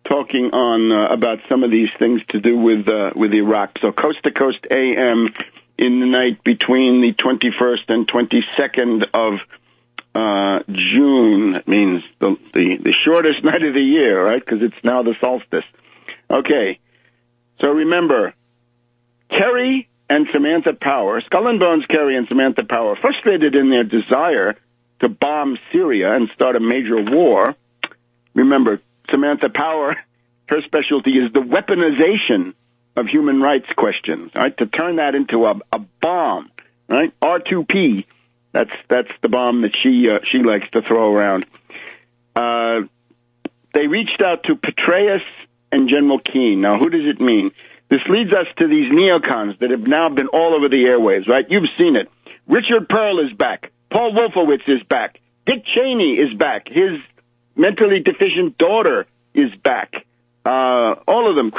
talking on about some of these things to do with Iraq. So Coast to Coast AM in the night between the 21st and 22nd of June. That means the shortest night of the year, right? Because it's now the solstice. Okay. So remember, Kerry and Samantha Power, Skull and Bones Kerry and Samantha Power, frustrated in their desire to bomb Syria and start a major war. Remember, Samantha Power, her specialty is the weaponization of human rights questions, right? To turn that into a bomb, right? R2P. That's the bomb that she likes to throw around. They reached out to Petraeus and General Keane. Now, who does it mean? This leads us to these neocons that have now been all over the airwaves, right? You've seen it. Richard Pearl is back. Paul Wolfowitz is back. Dick Cheney is back. His mentally deficient daughter is back. All of them.